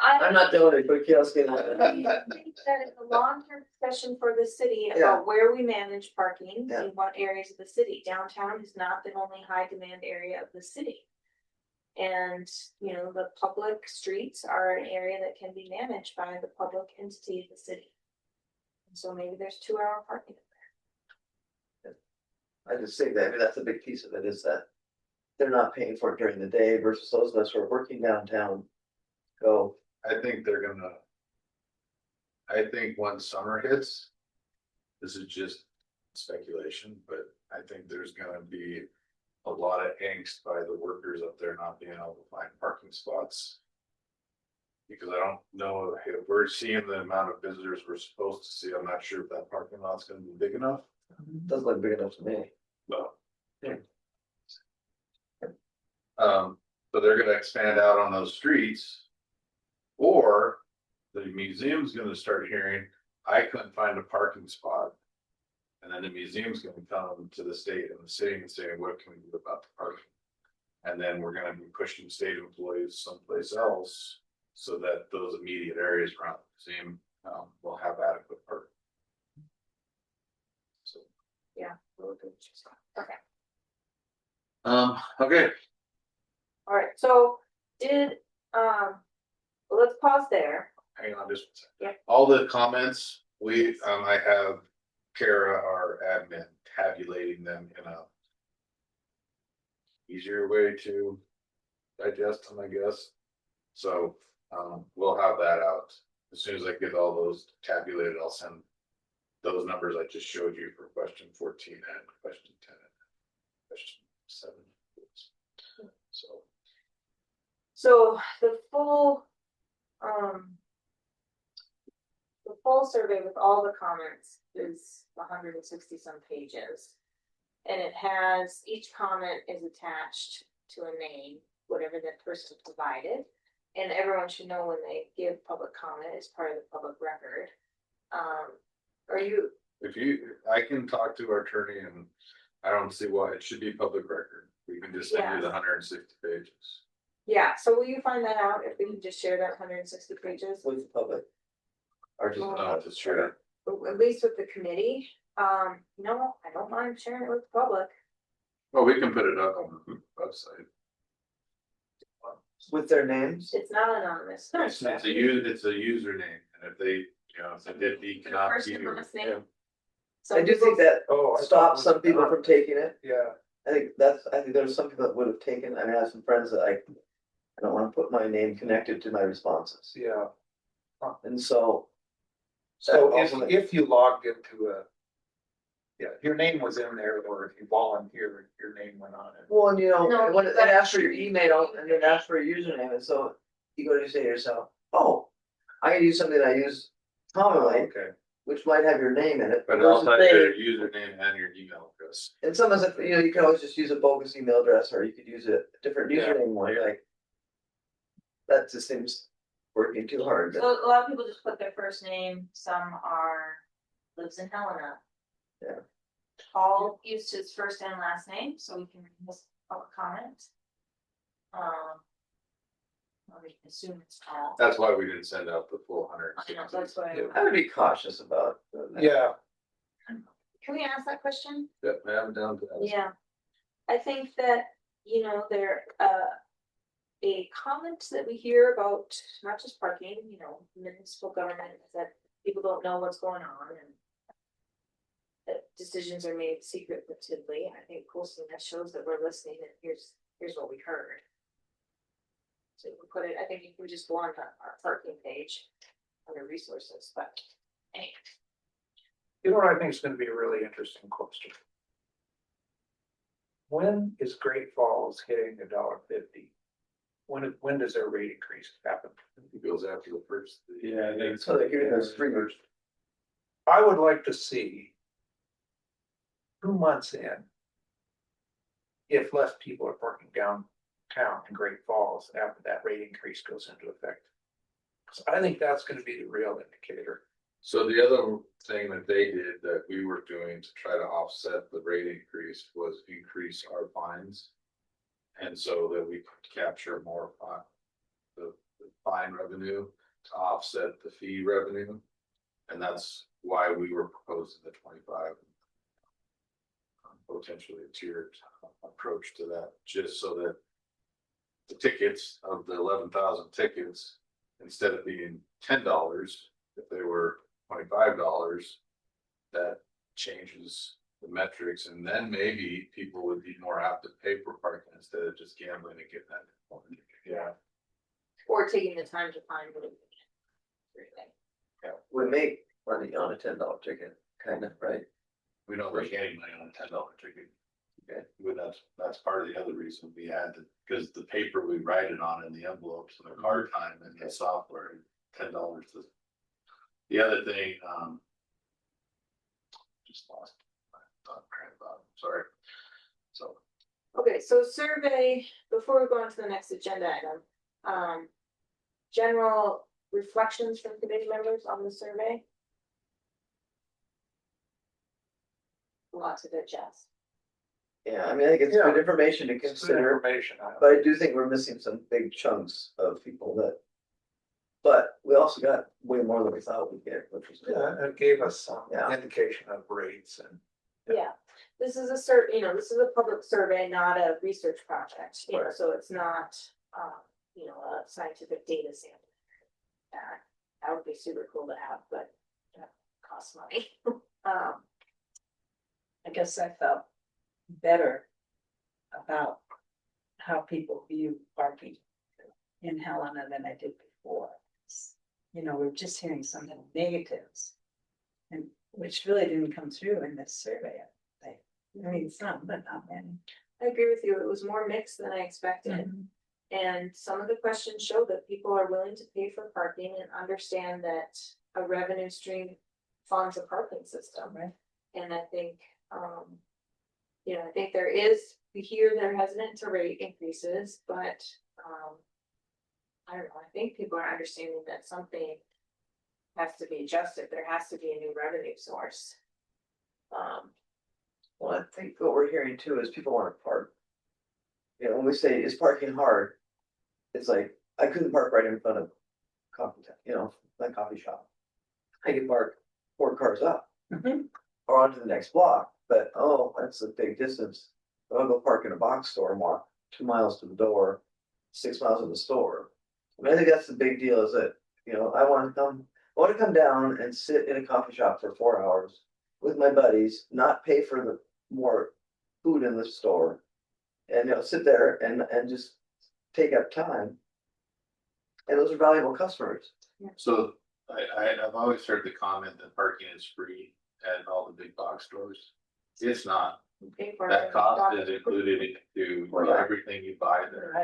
I'm not doing it, but kiosk in I that. think that it's a long-term discussion for the city Yeah. about where we manage parking Yeah. in what areas of the city. Downtown is not the only high demand area of the city. And, the public streets are an area that can be managed by the public entity of the city. And so maybe there's 2-hour parking. I just say that, I mean, that's a big piece of it is that they're not paying for it during the day versus those of us who are working downtown. Go, I think they're gonna. I think once summer hits, this is just speculation, but I think there's gonna be a lot of angst by the workers up there not being able to find parking spots. Because I don't know if we're seeing the amount of visitors we're supposed to see. I'm not sure if that parking lot's gonna be big enough, doesn't look big enough to me. but. Yeah. So they're gonna expand out on those streets. Or the museum's gonna start hearing, I couldn't find a parking spot. And then the museum's gonna come to the state and the city and say, what can we do about the parking? And then we're gonna be pushing state employees someplace else so that those immediate areas around the museum will have adequate parking. So, Yeah. We'll do what you said. Okay, okay, all right, so did, well, let's pause there. hang on just one second. Yeah. All the comments, I have Kara, our admin, tabulating them in a easier way to digest them, I guess. So, we'll have that out. As soon as I get all those tabulated, I'll send those numbers I just showed you for question 14 and question 10 and question 7. So, So the full survey with all the comments is 160 some pages. And it has, each comment is attached to a name, whatever that person provided. And everyone should know when they give public comment, it's part of the public record. Are you, I can talk to our attorney and I don't see why it should be public record. We can just send you the 160 pages. yeah, so will you find that out if we can just share that 160 pages? With the public. Or just. No, just share it. At least with the committee, no, I don't mind sharing it with the public. Well, we can put it up on the website. With their names? It's not anonymous. No, It's a username, and if they, if they did the cannot First be. and last name. Yeah. Some I do people- think that Oh, I thought stops it some was people from anonymous. taking it. Yeah, I think there's some people that would have taken, I mean, I have some friends that I don't wanna put my name connected to my responses. yeah. And so. So that also- if you logged into yeah, your name was in there, or if you volunteered, your name went on it. Well, and No, when you it gotta asks for your choose email your and then asks for a username, and so you go to say to yourself, oh, I can use something I use commonly, Okay, which might have your name in it. But versus also your saying- username and your email address. And sometimes, you can always just use a bogus email address, or you could use a different Yeah. username one, like. That just seems working too hard. So a lot of people just put their first name, some lives in Helena. Yeah. Paul used his first and last name, so we can read his public comment. I assume it's Paul. That's why we didn't send out the full I know, 160. that's why. Yeah. I would be cautious about. that. yeah, Can we ask that question? Yep, I have it down to that. Yeah, I think that, there, a comment that we hear about, not just parking, municipal government, is that people don't know what's going on and that decisions are made secretively. I think posting that shows that we're listening and here's what we heard. So we put it, I think if we just go on our parking page under resources, but anyway. you know what I think is gonna be a really interesting question? When is Great Falls hitting $1.50? When does their rate increase happen? It goes after the first. Yeah, I think So they're giving us free. I would like to see 2 months in, if less people are parking downtown in Great Falls after that rate increase goes into effect. So I think that's gonna be the real indicator. So the other thing that they did that we were doing to try to offset the rate increase was increase our fines. And so that we could capture more the fine revenue to offset the fee revenue. And that's why we were proposing the 25. Potentially a tiered approach to that, just so that the tickets of the 11,000 tickets, instead of being $10, if they were $25, that changes the metrics, and then maybe people would be more apt to pay for parking instead of just gambling and getting that. Yeah. Or taking the time to find what it is. We make money on a $10 ticket, kind of, right? We don't make any money on a $10 ticket. Okay. Well, that's part of the other reason we had to, because the paper we write it on in the envelopes and the card time and the software, $10. The other thing, just lost my thought train of thought, sorry. So, Okay, so survey, before we go on to the next agenda item, general reflections from committee members on the survey? a lot to digest. Yeah, I mean, I think it's good information to It's good consider, information. but I do think we're missing some big chunks of people that. But we also got way more than we thought we'd get, which was good. Yeah, it gave us some Yeah. indication of rates and. Yeah, this is this is a public survey, not a research project, you know, so it's not, a scientific data sample. That would be super cool to have, but that costs money. I guess I felt better about how people view parking in Helena than I did before. We're just hearing some negatives. And which really didn't come through in this survey. I mean, some, but not many. I agree with you, it was more mixed than I expected. And some of the questions show that people are willing to pay for parking and understand that a revenue stream funds a parking system. Right. And I think, I think we hear they're hesitant to rate increases, but, I don't know, I think people are understanding that something has to be adjusted, there has to be a new revenue source. Well, I think what we're hearing too is people want to park. When we say, is parking hard? It's like, I couldn't park right in front of my coffee shop. I could park 4 cars up. Or onto the next block, but that's a big distance. But I'll go park in a box store and walk 2 miles to the door, 6 miles to the store. I think that's the big deal is that, I want to come down and sit in a coffee shop for 4 hours with my buddies, not pay for the more food in the store. And sit there and just take up time. And those are valuable customers. So I've always heard the comment that parking is free at all the big box stores. It's not. We pay for That it. cost is included into everything you buy there.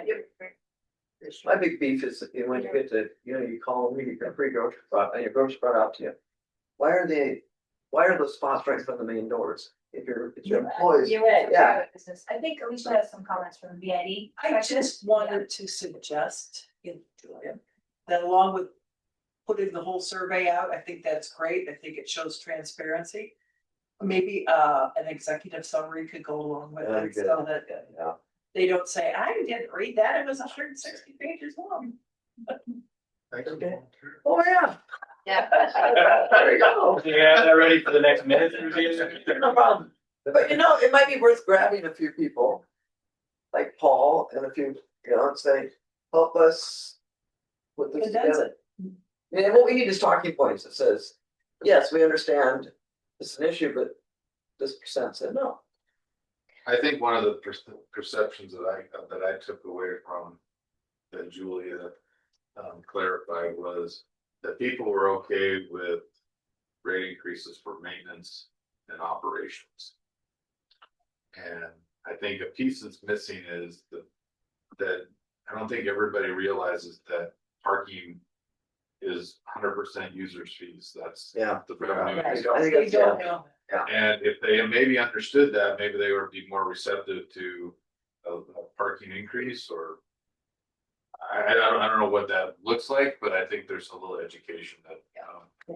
My big beef is when you get to, you call them, you get a free grocery spot and your grocery brought out to you. Why are those spots right in front of the main doors? If your employees, You're right, Yeah. business. I think Alicia has some comments from VID. I just wanted to suggest, Julia, that along with putting the whole survey out, I think that's great. I think it shows transparency. Maybe an executive summary could go along with it so that yeah. they don't say, I didn't read that, it was 160 pages long. Okay. Oh, yeah. Yeah. There you go. Yeah, they're ready for the next minute review. No problem. But it might be worth grabbing a few people, like Paul and a few, and say, help us put this It does together. And what we need is talking points that says, yes, we understand it's an issue, but this percent said no. I think one of the perceptions that I took away from that Julia clarified was that people were okay with rate increases for maintenance and operations. And I think a piece that's missing is that I don't think everybody realizes that parking is 100% users fees. That's Yeah. the revenue. I is. think They that's, don't know. And if they maybe understood that, maybe they would be more receptive to a parking increase or. I don't know what that looks like, but I think there's a little education that.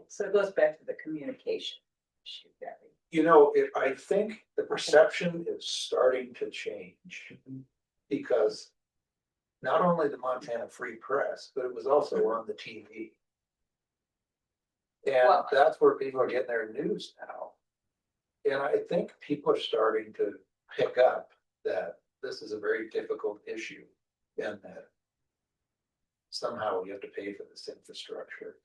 So it goes back to the communication issue, Gabby. I think the perception is starting to change. Because not only the Montana Free Press, but it was also on the TV. And Well- that's where people are getting their news now. And I think people are starting to pick up that this is a very difficult issue and that somehow you have to pay for this infrastructure.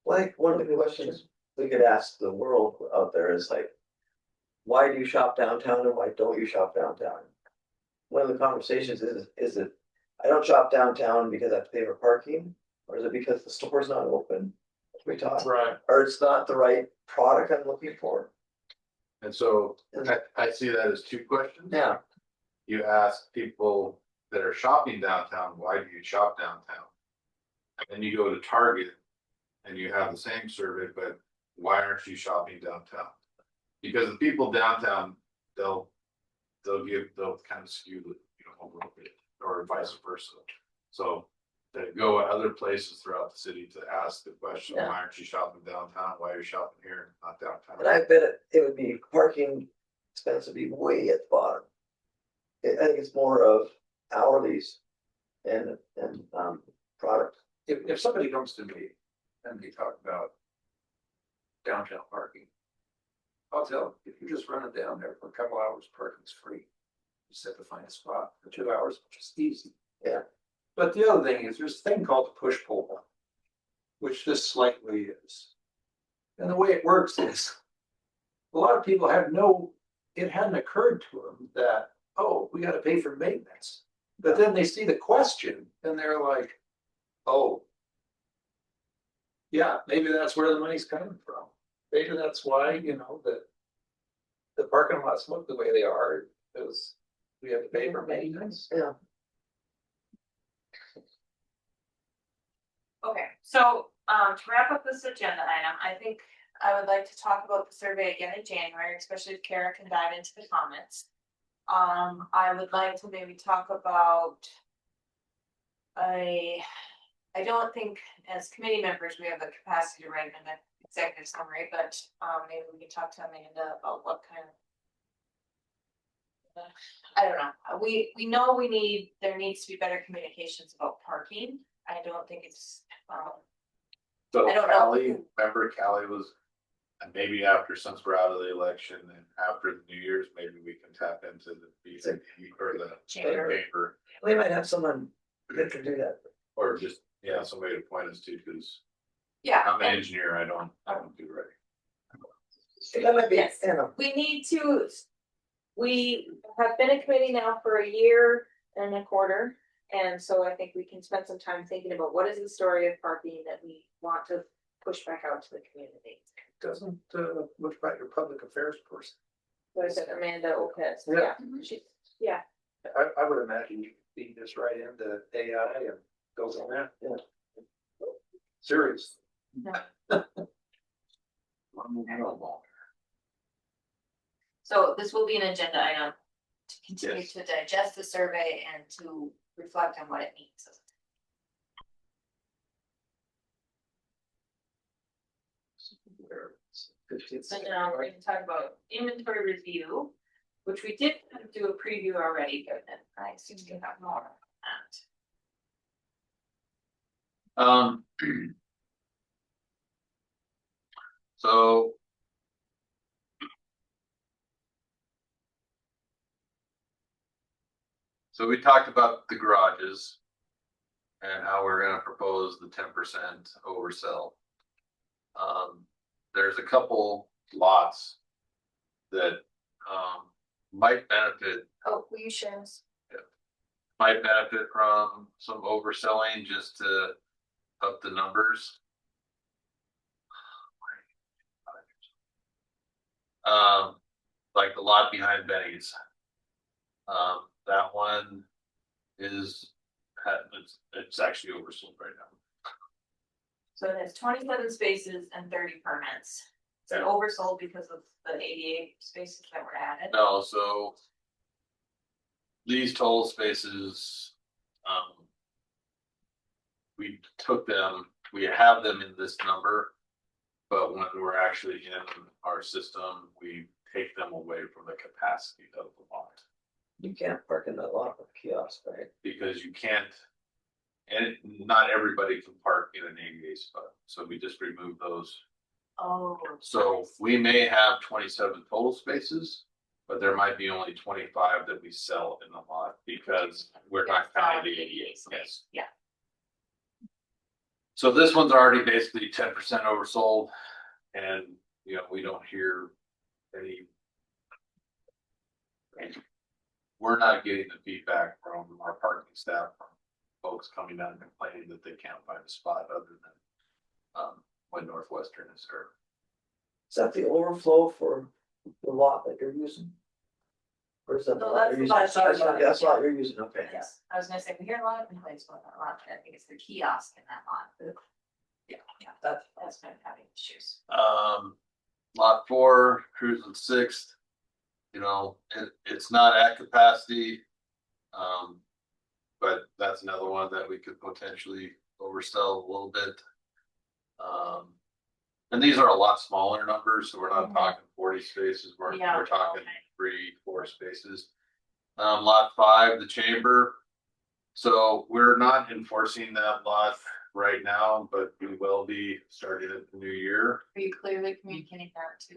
like, one of the questions we could ask the world out there is like, why do you shop downtown and why don't you shop downtown? One of the conversations is it, I don't shop downtown because I have to pay for parking, or is it because the store's not open? We talk, Right. or it's not the right product I'm looking for. And so I see that as two questions. Yeah, You ask people that are shopping downtown, why do you shop downtown? And then you go to Target and you have the same survey, but why aren't you shopping downtown? Because the people downtown, they'll kind of skew the, a little bit, or vice versa. So they go other places throughout the city to ask the question, Yeah. why aren't you shopping downtown? Why are you shopping here, not downtown? and I bet it would be parking expense would be way at the bottom. I think it's more of hourlies and, product. If somebody comes to me and they talk about downtown parking, I'll tell them, if you just run it down there for a couple hours, parking's free. You just have to find a spot for 2 hours, which is easy. Yeah. But the other thing is, there's a thing called the push-pull one, which this slightly is. And the way it works is, a lot of people it hadn't occurred to them that, oh, we gotta pay for maintenance. But then they see the question and they're like, oh. Yeah, maybe that's where the money's coming from. Maybe that's why, that the parking lots look the way they are, because we have to pay for maintenance. Yeah. Okay, so, to wrap up this agenda item, I think I would like to talk about the survey again in January, especially if Kara can dive into the comments. I would like to maybe talk about. I don't think as committee members, we have the capacity to write an executive summary, but, maybe we can talk to Amanda about what kind of. I don't know, we know there needs to be better communications about parking. I don't think it's, So I don't know. Callie, remember Callie was, and maybe after, since we're out of the election and after the New Year's, maybe we can tap into the BCP or the Chamber. chamber. We might have someone that can do that. Or just, yeah, somebody to point us to, because yeah. I'm an and- engineer, I don't do right. That might be, Yes. We need to, we have been a committee now for a year and a quarter. And so I think we can spend some time thinking about what is the story of parking that we want to push back out to the community. Doesn't, look about your public affairs person. So I said Amanda Opez, Yeah. yeah, I would imagine you could feed this right into AI and go from there. Yeah. Serious. so this will be an agenda item to continue to digest the survey and to reflect on what it means. So now we're gonna talk about inventory review, which we did kind of do a preview already, but then I assume you have more on that. So. So we talked about the garages. And how we're gonna propose the 10% oversell. There's a couple lots that might benefit Oh, will you share this? from some overselling just to up the numbers. Like the lot behind Benny's. That one is, it's actually oversold right now. So it has 27 spaces and 30 permits. It's Yeah. oversold because of the 88 spaces that were added. No, so these total spaces, we took them, we have them in this number, but when we're actually in our system, we take them away from the capacity of the lot. you can't park in that lot with kiosk, right? Because you can't, and not everybody can park in an ADA spot, so we just remove those. Oh. So we may have 27 total spaces, but there might be only 25 that we sell in the lot because we're not counting the ADA. Yes. Yeah. So this one's already basically 10% oversold, and we don't hear any. We're not getting the feedback from our parking staff, from folks coming down and complaining that they can't find a spot other than when Northwestern is there. Is that the overflow for the lot that you're using? Or is that? No, the lot that's you're the using? lot you're That's the lot using. you're using, okay. Yes, I was gonna say, we hear a lot of complaints about that lot, but I think it's the kiosk in that lot. Yeah, that's been having issues. Lot 4, cruising 6th. It's not at capacity. But that's another one that we could potentially oversell a little bit. And these are a lot smaller numbers, so we're not talking 40 spaces, we're talking 4 spaces. Lot 5, the chamber. So we're not enforcing that lot right now, but we will be starting at the new year. Are you clearly communicating that to?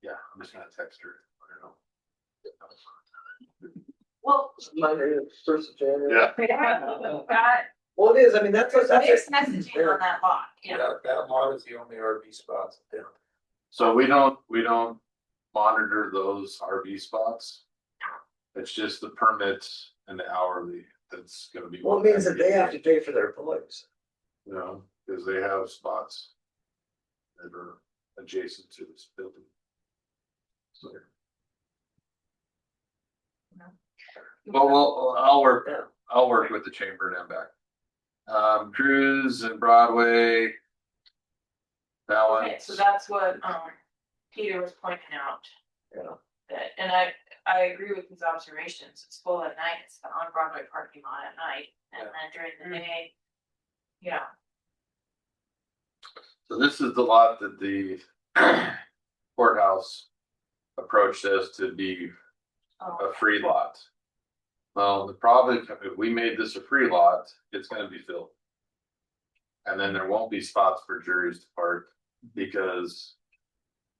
Yeah, I'm just gonna text her. I don't know. Well. Monday, 1st of January. Yeah. Well, it is, I mean, that's what, There's that's mixed messaging on that lot, you know. That lot is the only RV spots in town. So we don't monitor those RV spots. It's just the permits and the hourly that's gonna be. well, it means that they have to pay for their employees. You know, because they have spots that are adjacent to this building. So. Well, I'll work with the chamber and them back. Cruise and Broadway. That one. Okay, so that's what, Peter was pointing out. Yeah. That, and I agree with his observations, it's full at night, it's the on Broadway parking lot at night, and then during the day. Yeah, So this is the lot that the courthouse approached us to be a free lot. Well, the problem, if we made this a free lot, it's gonna be filled. And then there won't be spots for juries to park because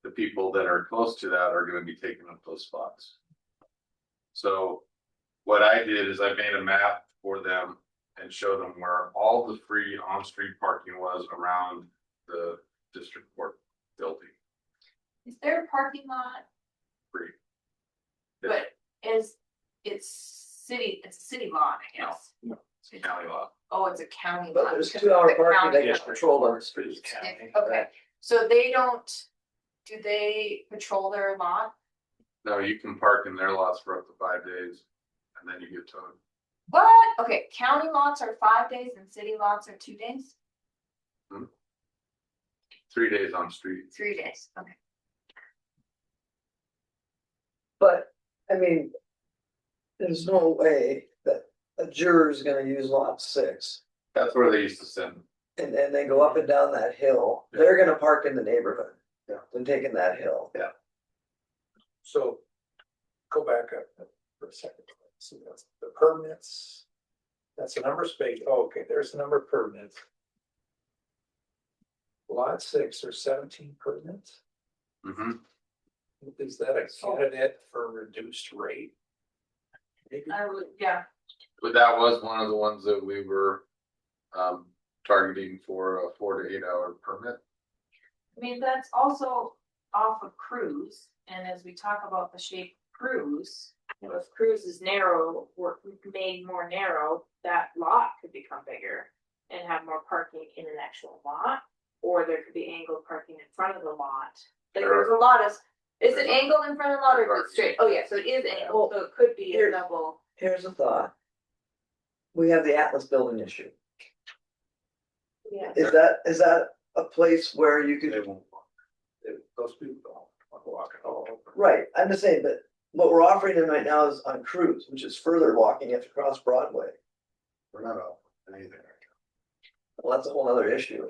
the people that are close to that are gonna be taking up those spots. So what I did is I made a map for them and showed them where all the free on-street parking was around the district court building. is there a parking lot, Free. but it's a city lot, I guess. It's a county lot. Oh, it's a county But lot. there's because 2 hour the parking, county- they get patrolled on the streets. Okay, so they don't, do they patrol their lot? No, you can park in their lots for up to 5 days and then you get towed. What? Okay, county lots are 5 days and city lots are 2 days? 3 days on street. 3 days, okay. But, I mean, there's no way that a juror is gonna use lot 6. That's where they used to send them. And then they go up and down that hill, they're gonna park in the neighborhood. Yeah. They're taking that hill. So go back up for a second. See, that's the permits. That's the number of space. Oh, okay, there's the number of permits. Lot 6 or 17 permits. Is that a candidate for reduced rate? Maybe. I would, yeah, But that was one of the ones that we were targeting for a 4 to 8 hour permit. I mean, that's also off of Cruise, and as we talk about the shape of Cruise, you know, if Cruise is narrow, or made more narrow, that lot could become bigger and have more parking in an actual lot, or there could be angled parking in front of the lot. Like, there's a lot of, is it angled in front of the lot or is it straight? Oh, yeah, so it is angled, so it could be a double. Here's a thought. We have the Atlas building issue. Yeah. Is that a place where you They could, won't. Those people don't want to walk it all over. right, I'm just saying, but what we're offering them right now is on Cruise, which is further walking, you have to cross Broadway. We're not offering anything right Well, that's a whole other issue.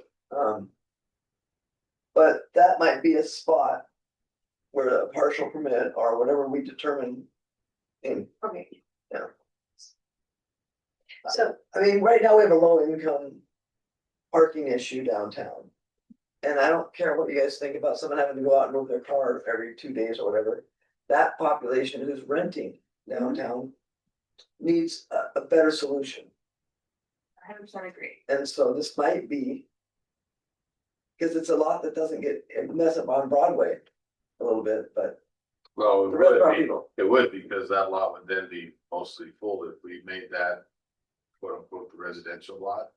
But that might be a spot where a partial permit or whatever we determine in, Okay. So, I mean, right now we have a low income parking issue downtown. And I don't care what you guys think about someone having to go out and move their car every 2 days or whatever. That population who's renting downtown needs a better solution. 100% agree. And so this might be. Cause it's a lot that doesn't get, it mess up on Broadway a little bit, but Well, the rest of our people. it would because that lot would then be mostly full if we made that quote unquote the residential lot.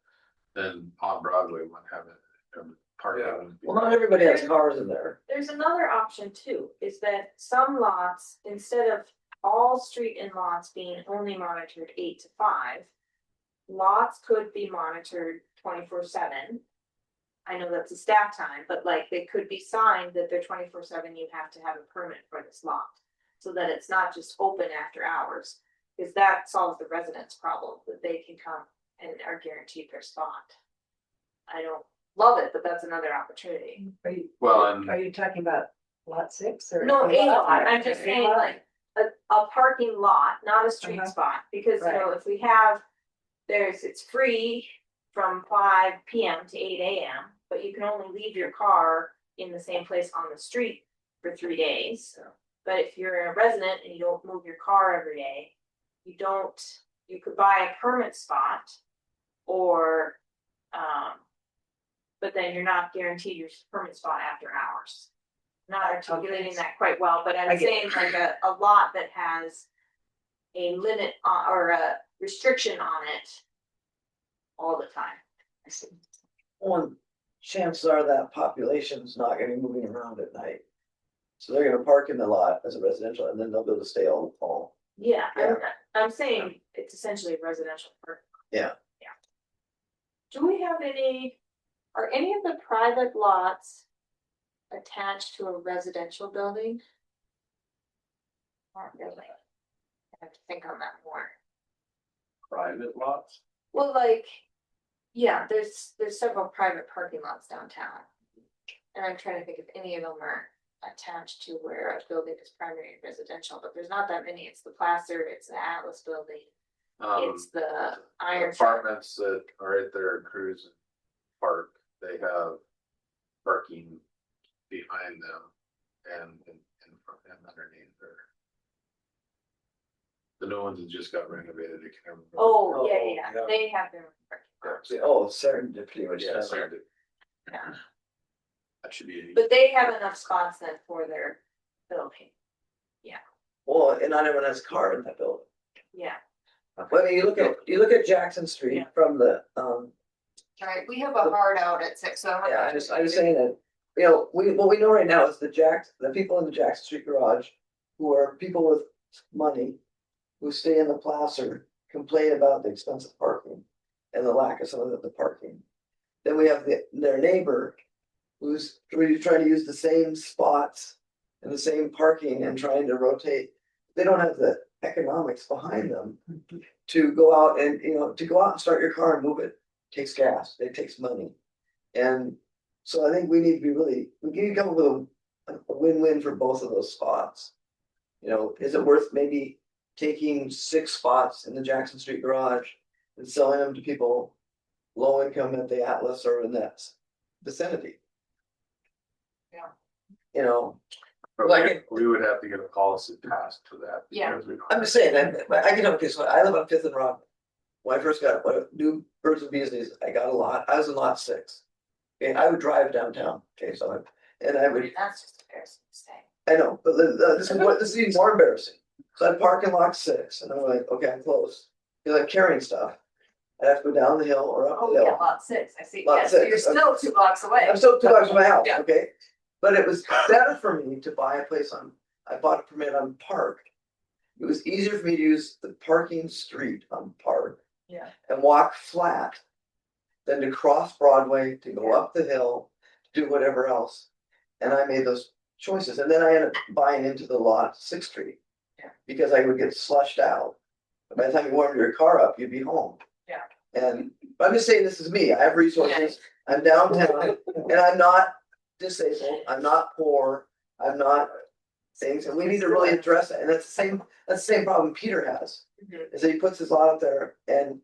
Then on Broadway wouldn't have it. Parking wouldn't be. Well, not everybody has cars in there. There's another option too, is that some lots, instead of all street and lots being only monitored 8 to 5. Lots could be monitored 24/7. I know that's a staff time, but like they could be signed that they're 24/7, you have to have a permit for this lot. So that it's not just open after hours, because that solves the residents' problem, that they can come and are guaranteed their spot. I don't love it, but that's another opportunity. are you, Well, and are you talking about lot 6 or? No, a lot, lot? I'm just A saying lot? like a parking lot, not a street Uh-huh. spot, because you know, if we have. It's free from 5 p.m. to 8 a.m., but you can only leave your car in the same place on the street for 3 days. But if you're a resident and you don't move your car every day, you could buy a permit spot or, but then you're not guaranteed your permit spot after hours. Not articulating that quite well, but I I'm get saying like a lot that has a limit on, or a restriction on it all the time. One, chances are that population's not gonna be moving around at night. So they're gonna park in the lot as a residential and then they'll be able to stay all. Yeah, Yeah. I'm saying it's essentially residential park. Yeah. Yeah. Do we have are any of the private lots attached to a residential building? Not really. I have to think on that more. Private lots? Well, like, yeah, there's several private parking lots downtown. And I'm trying to think if any of them are attached to where a building is primary residential, but there's not that many. It's the Placer, it's the Atlas building, it's the Iron. Apartments that are right there at Cruise Park, they have parking behind them and in front and underneath there. The new ones that just got renovated, I can't remember. Oh, yeah, yeah. yeah, they have their. Oh, serendipity, which Yeah, is. sorry, Yeah. that should be. But they have enough spots then for their building. Well, and not everyone has a car in that building. Yeah. Well, I mean, you look at Jackson Street Yeah. from the, Right, we have a hard out at 6, so. yeah, I was saying that, you know, what we know right now is the people in the Jackson Street garage, who are people with money, who stay in the Placer, complain about the expensive parking and the lack of some of the parking. Then we have their neighbor, who's really trying to use the same spots and the same parking and trying to rotate. They don't have the economics behind them to go out and, you know, to go out and start your car and move it. Takes gas, it takes money. And so I think we need to come up with a win-win for both of those spots. You know, is it worth maybe taking 6 spots in the Jackson Street garage and selling them to people low income at the Atlas or in that vicinity? Yeah. You know, But like- we would have to get a policy passed for that. Yeah. because we don't I'm just saying, I can, okay, so I live on 5th and Rock. When I first got new Birds and Beasleys, I got a lot, I was in lot 6. Okay, I would drive downtown, okay, so, and I would, That's just embarrassing to say. I know, but this is even more embarrassing. So I'd park in lot 6 and I'm like, okay, I'm close. You're like carrying stuff. I'd have to go down the hill or up Oh, the yeah, hill. lot 6, I see, Lot yes, so 6, you're still 2 blocks away. I'm still 2 blocks from my house, Yeah. okay? But it was better for me to buy a place I bought a permit on Park. It was easier for me to use the parking street on Park. Yeah. And walk flat than to cross Broadway, to go up the hill, to do whatever else. And I made those choices. And then I ended up buying into the lot 6th Street. Yeah. Because I would get slushed out. By the time you warmed your car up, you'd be home. Yeah. But I'm just saying, this is me. I have resources. I'm downtown and I'm not disabled. I'm not poor. I'm not things. And we need to really address it. And that's the same problem Peter has. Mhm. Is that he puts his lot up there and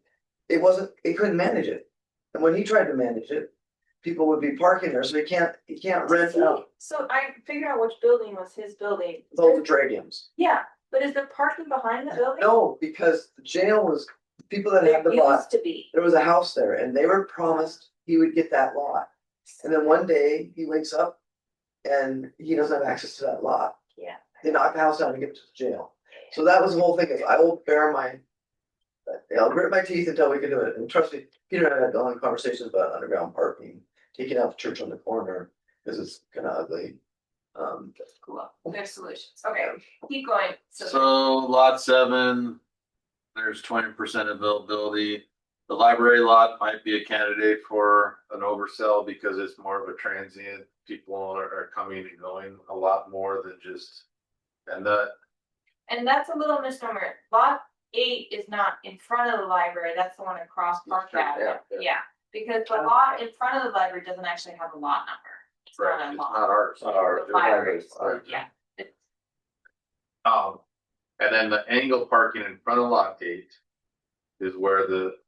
he couldn't manage it. And when he tried to manage it, people would be parking there, so he can't rent out So I figured out which building was his building. all the tradiums. Yeah, but is there parking behind the building? No, because the jail was, people that There had the lot, used to be. there was a house there and they were promised he would get that lot. And then one day he wakes up and he doesn't have access to that lot. Yeah. They knock the house down and get to the jail. So that was the whole thing, is I will I'll grit my teeth until we can do it. And trust me, Peter and I had long conversations about underground parking, taking out the church on the corner, because it's kind of ugly. Cool, there's solutions, okay, keep going, So lot 7, there's 20% availability. The library lot might be a candidate for an oversell because it's more of a transient. People are coming and going a lot more than just, and that. And that's a little misnomer, lot 8 is not in front of the library, that's the one across Park Avenue, yeah. yeah. Because the lot in front of the library doesn't actually have a lot number. It's not Right, a it's law. not ours. Not ours. The libraries, Right. yeah. It's- And then the angle parking in front of lot 8 is where the,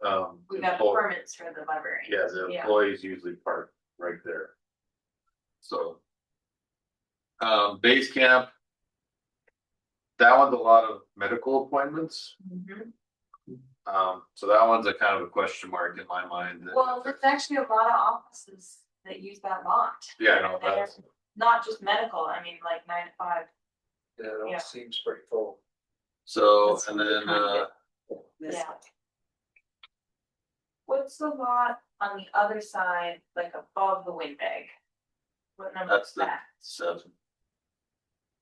We got employ- permits for the library. yeah, the employees usually park right there. So. Base camp. That one's a lot of medical appointments, Mhm. so that one's a kind of a question mark in my mind. Well, there's actually a lot of offices that use that lot. Yeah, I know, And they're that's- Not just medical, I mean, like 9 to 5. Yeah, it all Yeah. seems pretty full. So, That's and what we're then, trying to This Yeah. way. What's the lot on the other side, like above the windbag? What number that's is the that? 7.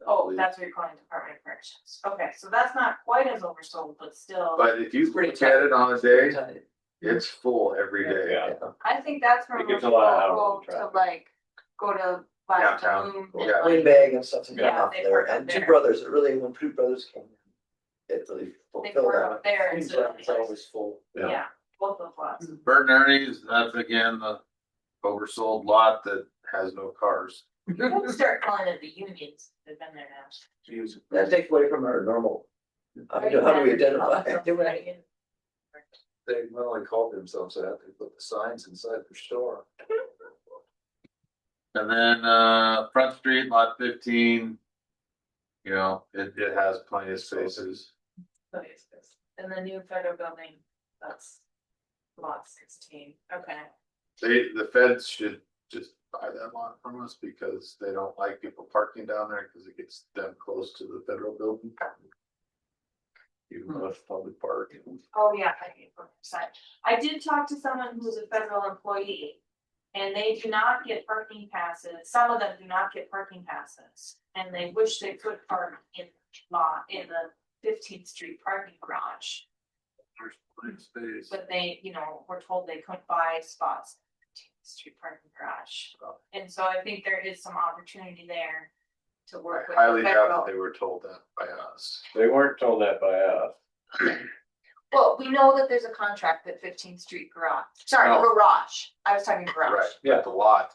Oh, that's what you're calling Department of Corrections. Okay, so that's not quite as oversold, but still, But if you Pretty look at it on a day, Tight. it's full every day. Yeah. I think that's where It gets most a lot of people hours of go to traffic. like, go to. buy Downtown, balloon yeah. and, like, Windbag and stuff to come Yeah, off they there, park up and Two there. Brothers, it really, when Two Brothers came in, it really They fulfilled park that. up there Seems instead like of. it's always full. Yeah, both those lots. Bert and Ernie's, that's again the oversold lot that has no cars. You can start calling it the unions, they've been there now. Jeez. That takes away from our normal, how do we identify? Right. They not only called themselves that, they put the signs inside their store. And then, Front Street, lot 15. You know, it has plenty of spaces. And the new federal building, that's lot 16, okay. The feds should just buy that lot from us because they don't like people parking down there because it gets them close to the federal building. Even though it's public park. Oh, yeah, I get what you're saying. I did talk to someone who's a federal employee. And they do not get parking passes, some of them do not get parking passes, and they wish they could park in the 15th Street parking garage. There's plenty of space. But they, were told they couldn't buy spots in the 15th Street parking garage. And so I think there is some opportunity there to I work with highly the doubt federal. that they were told that by us. They weren't told that by us. Well, we know that there's a contract at 15th Street garage, sorry, No. garage, I was talking garage. Right, Yeah. but the lot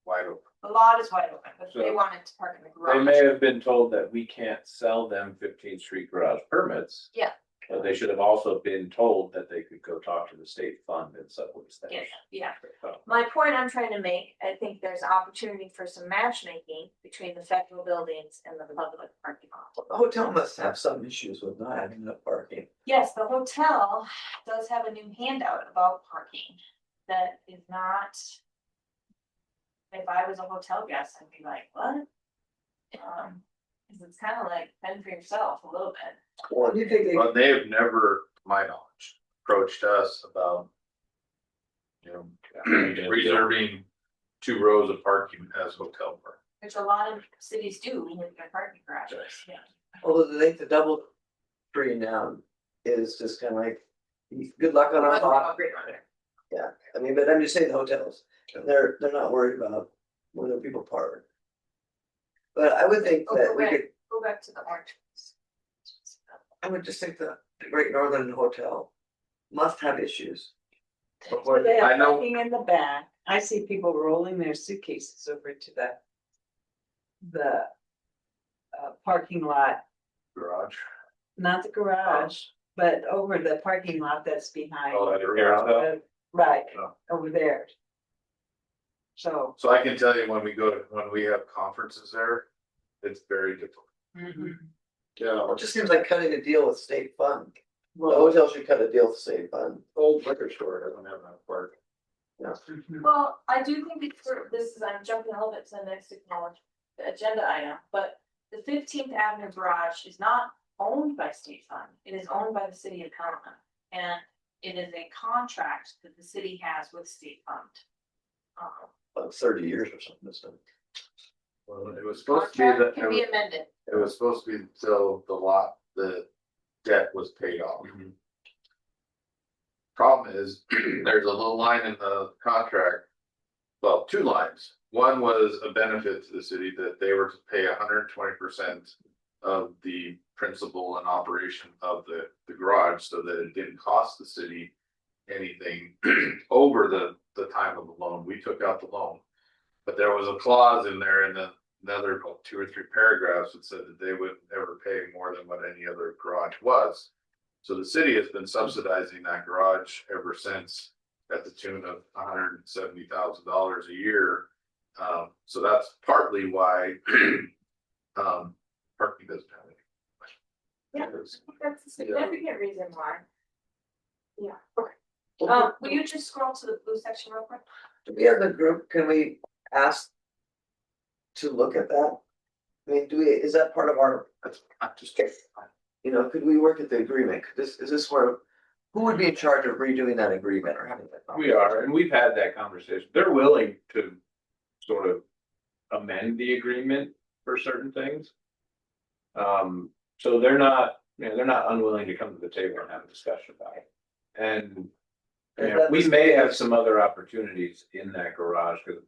wide open. The lot is wide open, but they So- wanted to park in the garage. They may have been told that we can't sell them 15th Street garage permits. Yeah. But they should have also been told that they could go talk to the state fund and subway Yeah, stash. yeah. So, My point I'm trying to make, I think there's opportunity for some matchmaking between the federal buildings and the public parking lot. The hotel must have some issues with not having enough parking. Yes, the hotel does have a new handout about parking that is not. If I was a hotel guest, I'd be like, what? Cause it's kind of like fend for yourself a little bit. Well, do you think they, But they have never, to my knowledge, approached us about. Reserving 2 rows of parking as hotel park. Which a lot of cities do with their parking garages, yeah. although I think the double tree now is just kind of like, good luck on our lot. Yeah, I mean, but I'm just saying the hotels, they're not worried about where their people park. But I would think that we could, Go back to the orange. I would just think that the Great Northern Hotel must have issues. So they I have know- parking in the back. I see people rolling their suitcases over to the parking lot, Garage. not the garage, but over the parking lot that's behind. Oh, that area. Right, Oh. over there. So, So I can tell you when we have conferences there, it's very difficult. Well, it just seems like cutting a deal with state fund. The well, hotel should cut a deal with state fund. Old liquor store doesn't have enough park. Well, I do think I'm jumping a little bit to the next agenda item, but the 15th Avenue garage is not owned by state fund. It is owned by the city of Pelham. And it is a contract that the city has with state fund. About 30 years or something, so. Well, it was supposed to be Contract can be that, amended. it was supposed to be until the debt was paid off. Problem is, there's a little line in the contract. Well, 2 lines. One was a benefit to the city that they were to pay 120% of the principal and operation of the garage so that it didn't cost the city anything over the time of the loan. We took out the loan. But there was a clause in there in another 2 or 3 paragraphs that said that they wouldn't ever pay more than what any other garage was. So the city has been subsidizing that garage ever since at the tune of $170,000 a year. So that's partly why parking doesn't have any. Yeah. I think that's a significant reason why. Yeah, okay. Well, Will you just scroll to the blue section real quick? do we have the group, can we ask to look at that? I mean, is that part of our, That's not just. could we work at the agreement? Is this where, who would be in charge of redoing that agreement or having that? We are, and we've had that conversation. They're willing to sort of amend the agreement for certain things. So they're not unwilling to come to the table and have a discussion about it. And we may have some other opportunities in that garage, because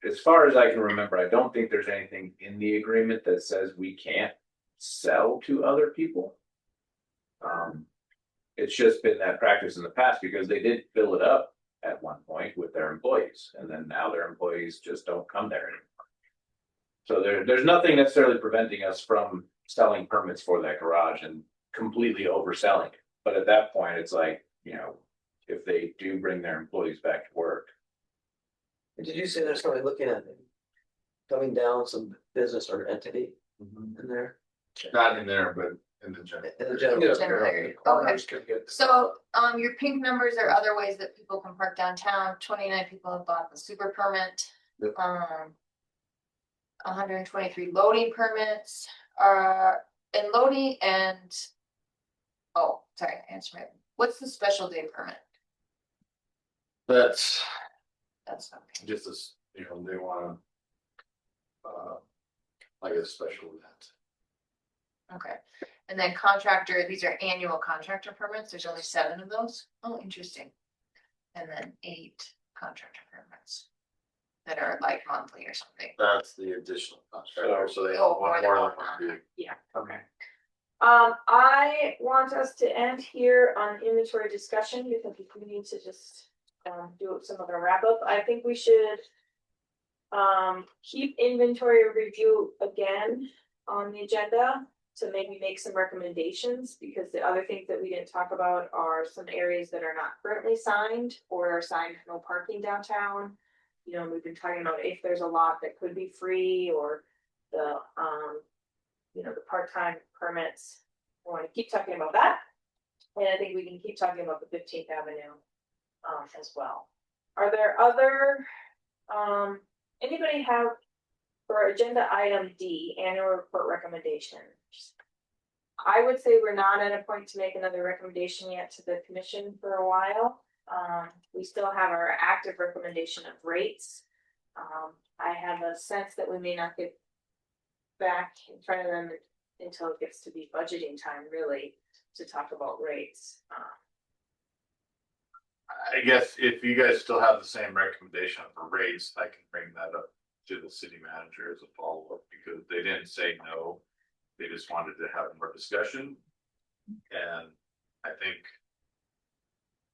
as far as I can remember, I don't think there's anything in the agreement that says we can't sell to other people. It's just been that practice in the past, because they did fill it up at one point with their employees, and then now their employees just don't come there anymore. So there's nothing necessarily preventing us from selling permits for that garage and completely overselling it. But at that point, it's like, if they do bring their employees back to work. Did you say there's somebody looking at coming down some business or entity in there? Not in there, but in the general. In the general. General area. Okay. So, your pink numbers are other ways that people can park downtown. 29 people have bought the super permit. Yep. 123 loading permits are and loading and. Oh, sorry, answer right. What's the special day permit? That's That's okay. just as, they wanna. Like a special event. Okay. And then contractor, these are annual contractor permits. There's only 7 of those. Oh, interesting. And then 8 contractor permits that are like monthly or something. That's the additional contract, so they Oh, want more more than than one. one big. Yeah, okay. I want us to end here on inventory discussion, because we need to just do some of the wrap up. I think we should keep inventory review again on the agenda to maybe make some recommendations, because the other things that we didn't talk about are some areas that are not currently signed or are signed no parking downtown. We've been talking about if there's a lot that could be free, or the the part-time permits. I want to keep talking about that. And I think we can keep talking about the 15th Avenue as well. Are there other, anybody have for agenda item D, annual report recommendations? I would say we're not at a point to make another recommendation yet to the commission for a while. We still have our active recommendation of rates. I have a sense that we may not get back in front of them until it gets to be budgeting time, really, to talk about rates. I guess if you guys still have the same recommendation for rates, I can bring that up to the city manager as a follow-up, because they didn't say no. They just wanted to have more discussion. And I think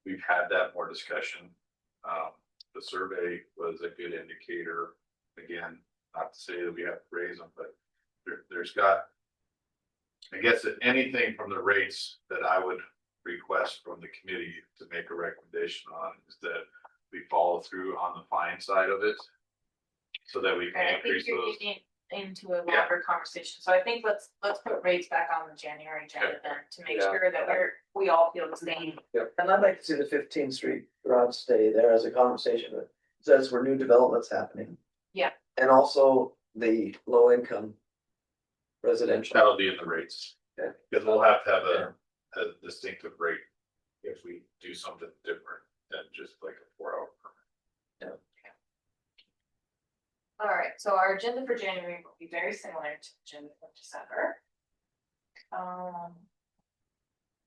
we've had that more discussion. The survey was a good indicator. Again, not to say that we have to raise them, but there's got, I guess, that anything from the rates that I would request from the committee to make a recommendation on is that we follow through on the fine side of it, so that we And can I think increase you're those. getting into a longer conversation, so I think let's put rates back on the January agenda then, to make Yeah. sure that we all feel the same. Yep, and I'd like to see the 15th Street garage stay there as a conversation that says where new developments happening. Yeah. And also the low income residential. That'll be in the rates. Okay. Because we'll have to have a distinctive rate if we do something different than just like a 4-hour permit. All right, so our agenda for January will be very similar to the agenda for December.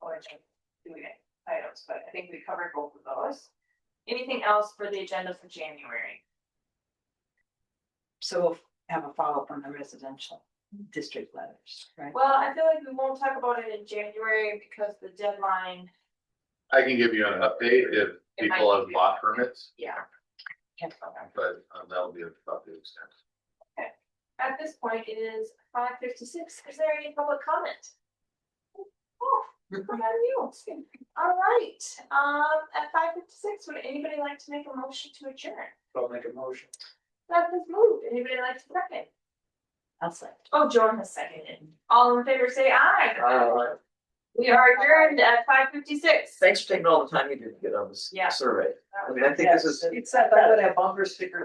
Or doing items, but I think we covered both of those. Anything else for the agenda for January? So we'll have a follow-up on the residential district letters, right? Well, I feel like we won't talk about it in January because the deadline, I can give you an update if It might people have be- bought permits. yeah. but that'll be about the extent. At this point, it is 5:56. Is there any public comment? Oh, what about you? All right, at 5:56, would anybody like to make a motion to adjourn? I'll make a motion. That has moved. Anybody like to second? I'll say. Oh, Jordan has seconded. All in favor, say aye. We are adjourned at 5:56. Thanks for taking all the time you did to get on this Yeah. survey. I mean, I think this is. It's that, I would have bumper stickers